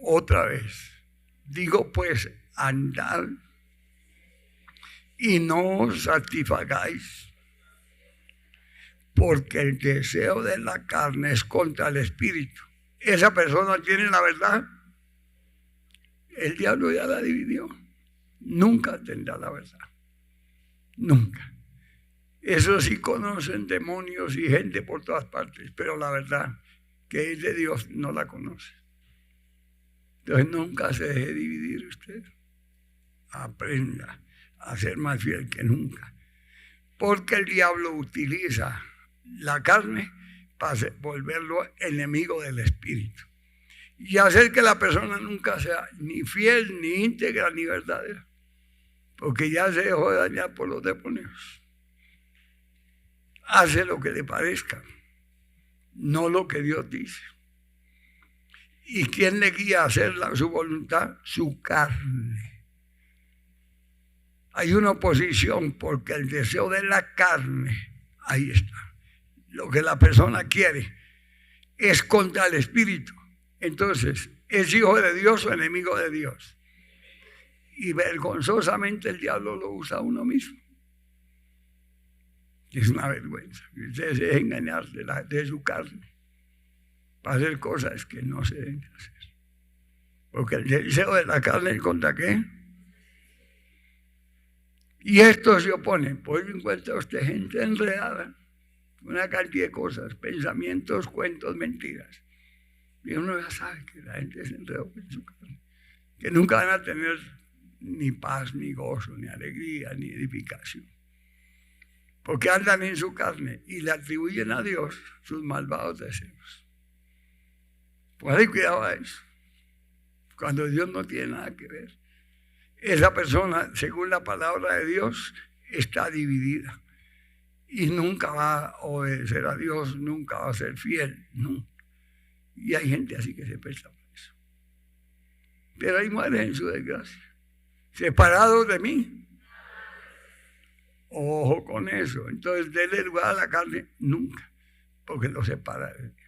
Otra vez, digo pues, andad y no os satisfagáis, porque el deseo de la carne es contra el espíritu. Esa persona tiene la verdad. El diablo ya la dividió. Nunca tendrá la verdad. Nunca. Eso sí conocen demonios y gente por todas partes, pero la verdad que es de Dios no la conoce. Entonces nunca se deje dividir usted. Aprenda a ser más fiel que nunca. Porque el diablo utiliza la carne para volverlo enemigo del espíritu. Y hacer que la persona nunca sea ni fiel, ni íntegra, ni verdadera. Porque ya se dejó de dañar por los demonios. Hace lo que le parezca, no lo que Dios dice. ¿Y quién le guía a hacer su voluntad? Su carne. Hay una oposición porque el deseo de la carne, ahí está. Lo que la persona quiere es contra el espíritu. Entonces, ¿es hijo de Dios o enemigo de Dios? Y vergonzosamente el diablo lo usa a uno mismo. Es una vergüenza que usted se deje engañar de su carne para hacer cosas que no se deben hacer. Porque el deseo de la carne es contra qué. Y estos se oponen. Por eso encuentra usted gente enredada, una cantidad de cosas, pensamientos, cuentos, mentiras. Y uno ya sabe que la gente se enredó con su carne, que nunca van a tener ni paz, ni gozo, ni alegría, ni edificación. Porque andan en su carne y le atribuyen a Dios sus malvados deseos. Pues hay cuidado a eso. Cuando Dios no tiene nada que ver. Esa persona, según la palabra de Dios, está dividida. Y nunca va a obedecer a Dios, nunca va a ser fiel, nunca. Y hay gente así que se presta por eso. Pero hay mujeres en su desgracia, separados de mí. Ojo con eso. Entonces, denle lugar a la carne, nunca, porque lo separa de Dios.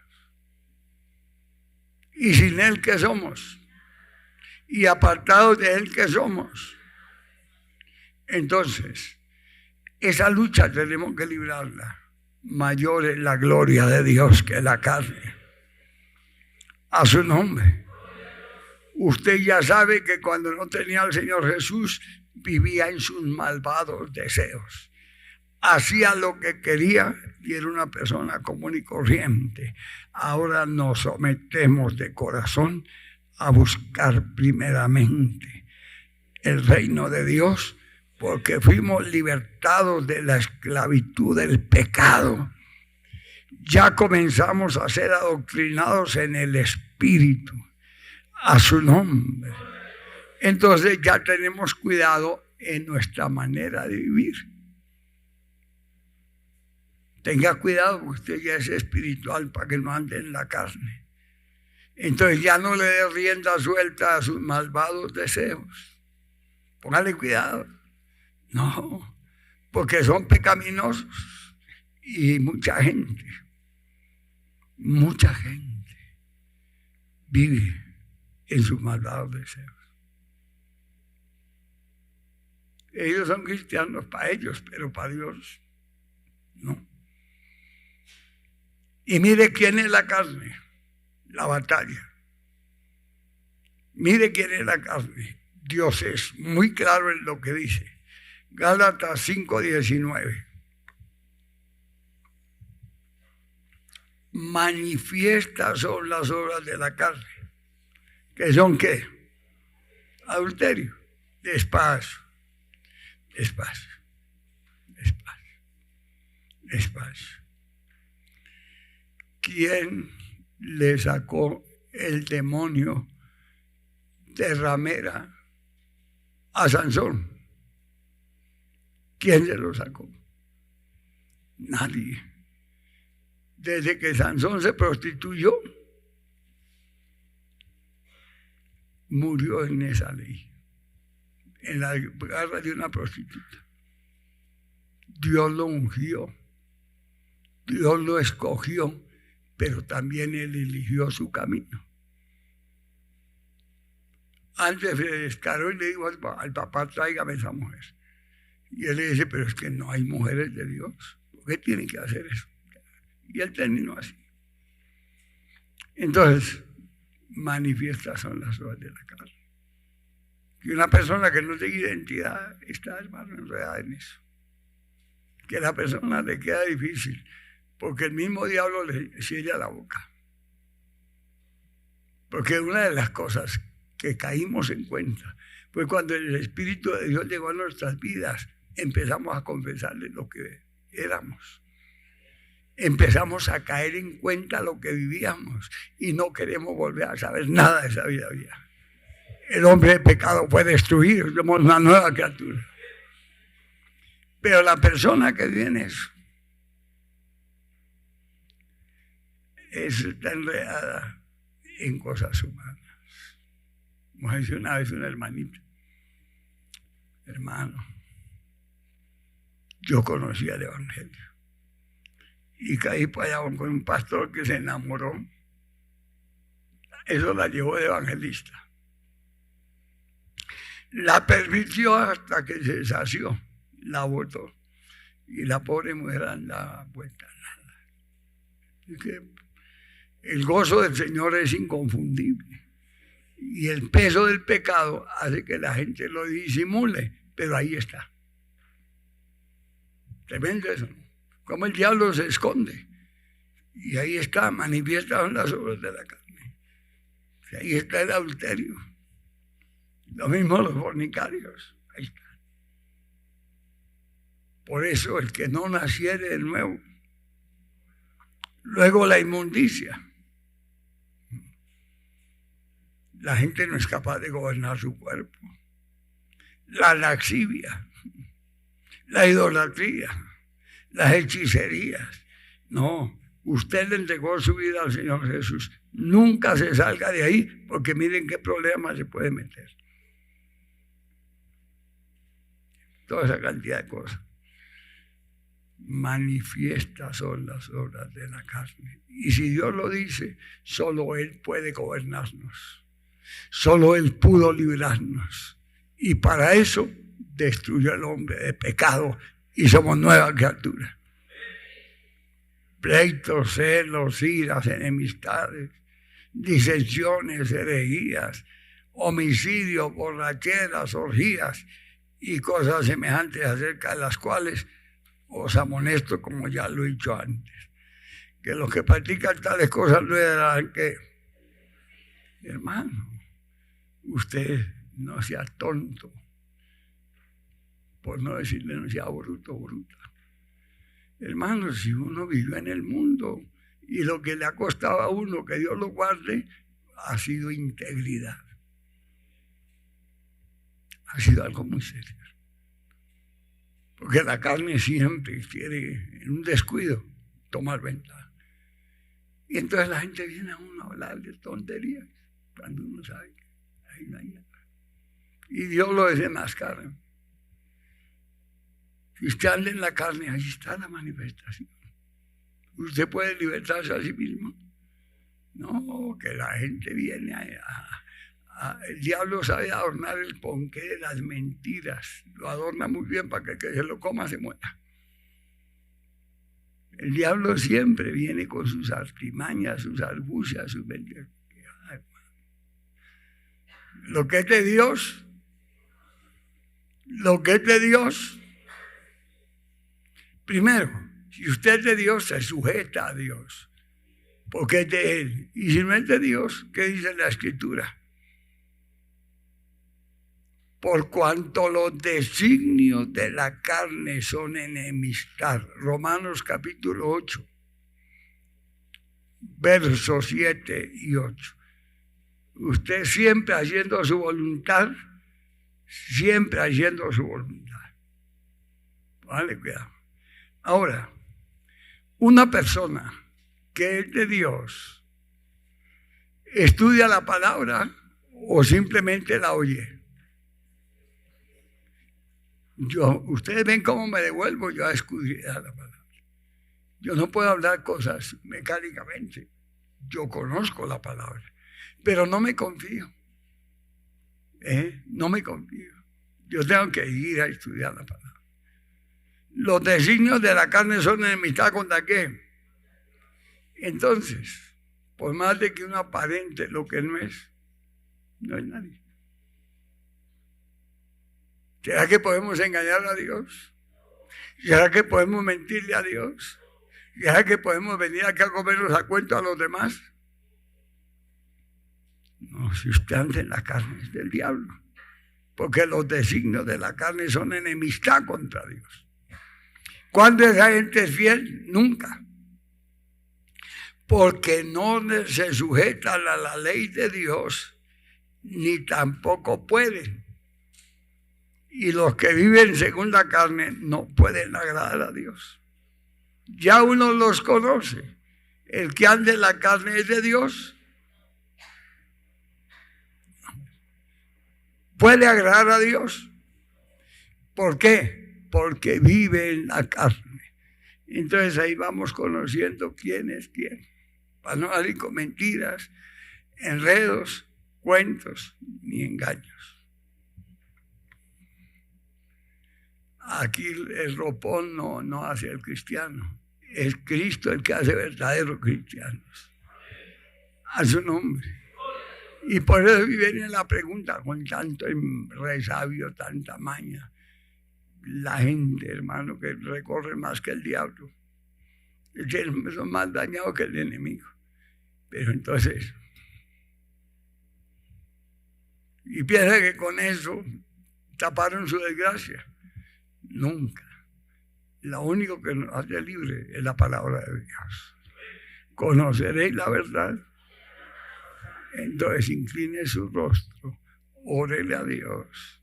Y sin Él, ¿qué somos? Y apartados de Él, ¿qué somos? Entonces, esa lucha tenemos que librarla. Mayor es la gloria de Dios que la carne. A su nombre. Usted ya sabe que cuando no tenía al Señor Jesús, vivía en sus malvados deseos. Hacía lo que quería y era una persona común y corriente. Ahora nos sometemos de corazón a buscar primeramente el reino de Dios, porque fuimos libertados de la esclavitud del pecado. Ya comenzamos a ser adoctrinados en el Espíritu. A su nombre. Entonces ya tenemos cuidado en nuestra manera de vivir. Tenga cuidado porque usted ya es espiritual para que no ande en la carne. Entonces ya no le dé rienda suelta a sus malvados deseos. Póngale cuidado. No, porque son pecaminosos y mucha gente vive en sus malvados deseos. Ellos son cristianos para ellos, pero para Dios no. Y mire quién es la carne, la batalla. Mire quién es la carne. Dios es muy claro en lo que dice. Gálatas 5:19. Manifiestas son las obras de la carne. ¿Que son qué? Adulterio. Despacio. ¿Quién le sacó el demonio de ramera a Sansón? ¿Quién se lo sacó? Nadie. Desde que Sansón se prostituyó, murió en esa ley, en la garra de una prostituta. Dios lo ungió, Dios lo escogió, pero también él eligió su camino. Antes se descaró y le dijo al papá, tráigame esa mujer. Y él le dice, pero es que no hay mujeres de Dios. ¿Por qué tienen que hacer eso? Y él terminó así. Entonces, manifiestas son las obras de la carne. Que una persona que no tiene identidad está, hermano, enredada en eso. Que a la persona le queda difícil, porque el mismo diablo le sella la boca. Porque una de las cosas que caímos en cuenta fue cuando el Espíritu de Dios llegó a nuestras vidas, empezamos a confesarle lo que éramos. Empezamos a caer en cuenta lo que vivíamos y no queremos volver a saber nada de esa vida. El hombre de pecado fue destruido, somos una nueva criatura. Pero la persona que vive en eso está enredada en cosas humanas. Como dice una vez una hermanita, hermano, yo conocía el Evangelio y caí para allá con un pastor que se enamoró. Eso la llevó de evangelista. La permitió hasta que se sació, la botó. Y la pobre mujer andaba vuelta a nada. Así que el gozo del Señor es inconfundible. Y el peso del pecado hace que la gente lo disimule, pero ahí está. Tremendo eso, ¿no? Como el diablo se esconde. Y ahí está, manifiestas las obras de la carne. Y ahí está el adulterio. Lo mismo los fornicarios. Ahí está. Por eso el que no naciere de nuevo. Luego la inmundicia. La gente no es capaz de gobernar su cuerpo. La laxivia, la idolatría, las hechicerías. No, usted le entregó su vida al Señor Jesús. Nunca se salga de ahí, porque miren qué problema se puede meter. Toda esa cantidad de cosas. Manifiestas son las obras de la carne. Y si Dios lo dice, solo Él puede gobernarnos. Solo Él pudo librarnos. Y para eso destruyó al hombre de pecado y somos nuevas criaturas. Pleitos, celos, iras, enemistades, disensiones, herejías, homicidios, borracheras, orgías y cosas semejantes, acerca de las cuales os amonesto, como ya lo he dicho antes, que los que practican tales cosas no darán que, hermano, usted no sea tonto, por no decirle no sea bruto, bruta. Hermano, si uno vivió en el mundo y lo que le ha costado a uno que Dios lo guarde, ha sido integridad. Ha sido algo muy serio. Porque la carne siempre quiere, en un descuido, tomar ventaja. Y entonces la gente viene a uno a hablar de tonterías, cuando uno sabe que ahí no hay nada. y Dios lo desenmascara. Si usted anda en la carne, ahí está la manifestación. ¿Usted puede libertarse a sí mismo? No, que la gente viene el diablo sabe adornar el ponqué de las mentiras. Lo adorna muy bien para que el que se lo coma se muera. El diablo siempre viene con sus artimañas, sus argucias, sus mentiras. Lo que es de Dios, primero, si usted es de Dios, se sujeta a Dios, porque es de Él. Y si no es de Dios, ¿qué dice la Escritura? Por cuanto los designios de la carne son enemistad. Romanos capítulo 8, versos 7 y 8. Usted siempre haciendo su voluntad, Vale, cuidado. Ahora, una persona que es de Dios, ¿estudia la palabra o simplemente la oye? Ustedes ven cómo me devuelvo yo a escudriñar la palabra. Yo no puedo hablar cosas mecánicamente. Yo conozco la palabra, pero no me confío. No me confío. Yo tengo que ir a estudiar la palabra. Los designios de la carne son enemistad ¿contra qué? Entonces, por más de que uno aparente lo que no es nadie. ¿Será que podemos engañar a Dios? ¿Será que podemos mentirle a Dios? ¿Será que podemos venir acá a comernos a cuento a los demás? No, si usted anda en la carne es del diablo, porque los designios de la carne son enemistad contra Dios. ¿Cuándo esa gente es fiel? Nunca. Porque no se sujetan a la ley de Dios, ni tampoco pueden. Y los que viven según la carne no pueden agradar a Dios. Ya uno los conoce. El que anda en la carne es de Dios. ¿Puede agradar a Dios? ¿Por qué? Porque vive en la carne. Entonces ahí vamos conociendo quién es quién. Para no salir con mentiras, enredos, cuentos ni engaños. Aquí el ropón no hace el cristiano. Es Cristo el que hace verdaderos cristianos. A su nombre. Y por eso viene la pregunta con tanto resabio, tanta maña. La gente, hermano, que recorre más que el diablo. Son más dañados que el enemigo. Pero entonces, y piensa que con eso taparon su desgracia. Nunca. Lo único que nos hace libre es la palabra de Dios. Conoceréis la verdad. Entonces incline su rostro, órele a Dios,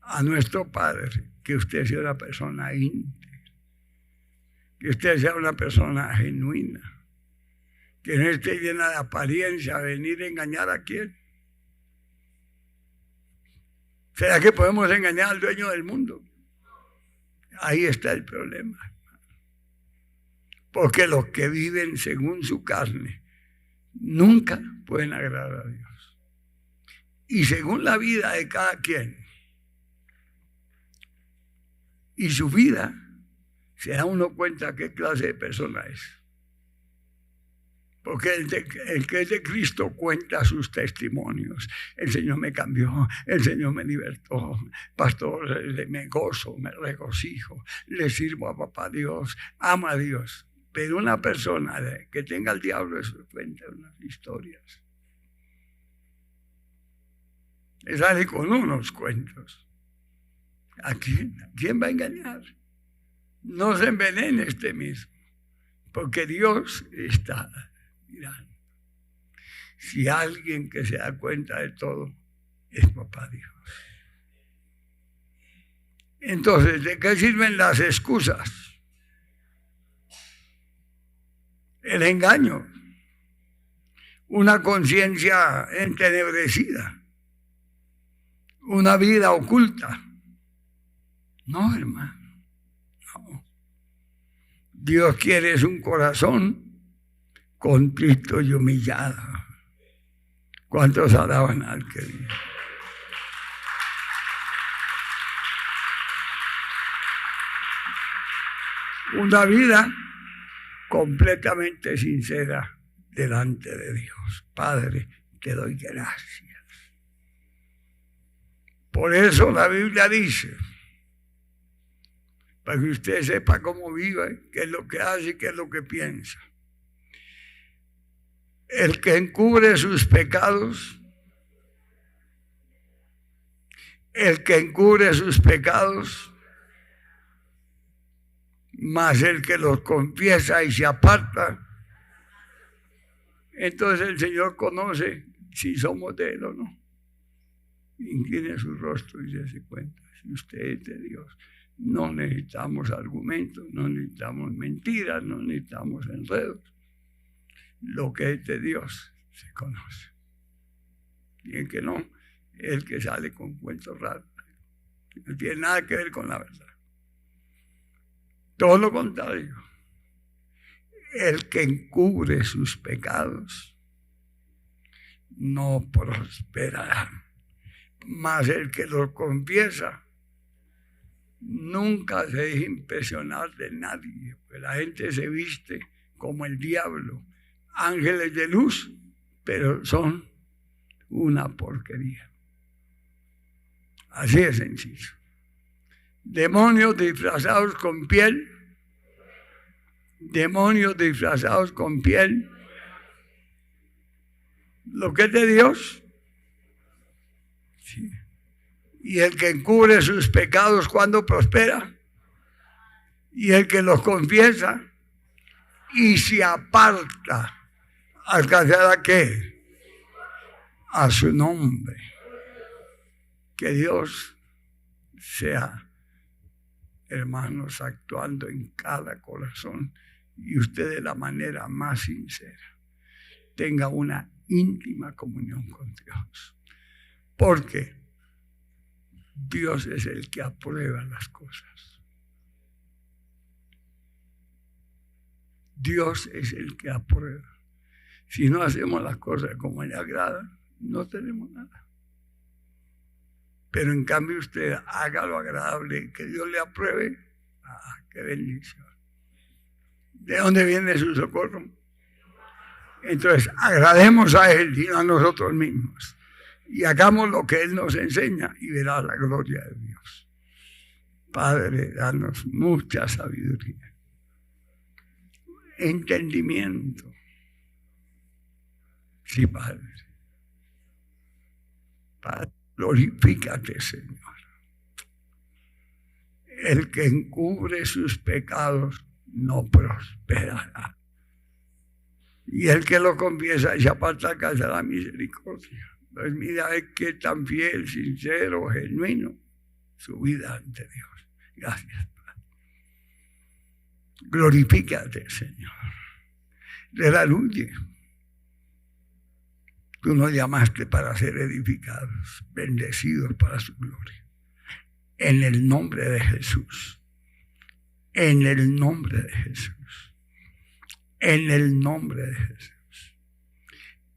a nuestro Padre, que usted sea una persona íntegra, que usted sea una persona genuina, que no esté llena de apariencia, venir a engañar a quién. ¿Será que podemos engañar al dueño del mundo? Ahí está el problema. Porque los que viven según su carne nunca pueden agradar a Dios. Y según la vida de cada quien y su vida, se da uno cuenta qué clase de persona es. Porque el que es de Cristo cuenta sus testimonios. El Señor me cambió, el Señor me libertó. Pastor, me gozo, me regocijo, le sirvo a papá Dios, amo a Dios. Pero una persona que tenga al diablo, eso cuenta unas historias. Le sale con unos cuentos. ¿A quién va a engañar? No se envenene este mismo, porque Dios está mirando. Si alguien que se da cuenta de todo es papá Dios. Entonces, ¿de qué sirven las excusas? El engaño, una conciencia entenebrecida, una vida oculta. No, hermano, no. Dios quiere es un corazón contrito y humillado. ¿Cuántos alaban al que vive? Una vida completamente sincera delante de Dios. Padre, te doy gracias. Por eso la Biblia dice, para que usted sepa cómo vive, qué es lo que hace y qué es lo que piensa. El que encubre sus pecados, más el que los confiesa y se aparta, entonces el Señor conoce si somos de Él o no. Incline su rostro y se cuenta. Si usted es de Dios, no necesitamos argumentos, no necesitamos mentiras, no necesitamos enredos. Lo que es de Dios se conoce. Y el que no, es el que sale con cuentos raros. No tiene nada que ver con la verdad. Todo lo contrario. El que encubre sus pecados no prosperará. Mas el que los confiesa nunca se deja impresionar de nadie. Pues la gente se viste como el diablo. Ángeles de luz, pero son una porquería. Así de sencillo. Demonios disfrazados con piel. Demonios disfrazados con piel. Lo que es de Dios. Sí. Y el que encubre sus pecados, ¿cuándo prospera? Y el que los confiesa y se aparta, ¿alcanzará qué? A su nombre. Que Dios sea, hermanos, actuando en cada corazón y usted de la manera más sincera tenga una íntima comunión con Dios. Porque Dios es el que aprueba las cosas. Dios es el que aprueba. Si no hacemos las cosas como le agrada, no tenemos nada. Pero en cambio usted haga lo agradable, que Dios le apruebe. ¡Ah, qué bendición! ¿De dónde viene su socorro? Entonces agrademos a Él y no a nosotros mismos. Y hagamos lo que Él nos enseña y verá la gloria de Dios. Padre, danos mucha sabiduría, entendimiento. Sí, Padre. Padre, glorifícate, Señor. El que encubre sus pecados no prosperará. Y el que lo confiesa y se aparta de la misericordia. Pues mira, qué tan fiel, sincero, genuino su vida ante Dios. Gracias, Padre. Glorifícate, Señor. Redaluye. Tú nos llamaste para ser edificados, bendecidos para su gloria. En el nombre de Jesús. En el nombre de Jesús. En el nombre de Jesús.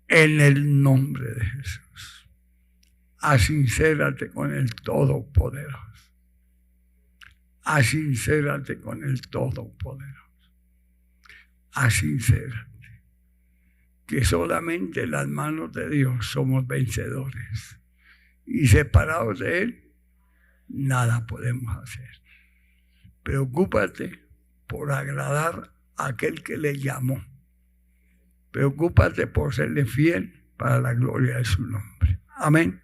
En el nombre de Jesús. Asincérate con el Todopoderoso. Asincérate con el Todopoderoso. Asincérate. Que solamente en las manos de Dios somos vencedores. Y separados de Él, nada podemos hacer. Preocúpate por agradar a aquel que le llamó. Preocúpate por serle fiel para la gloria de su nombre. Amén.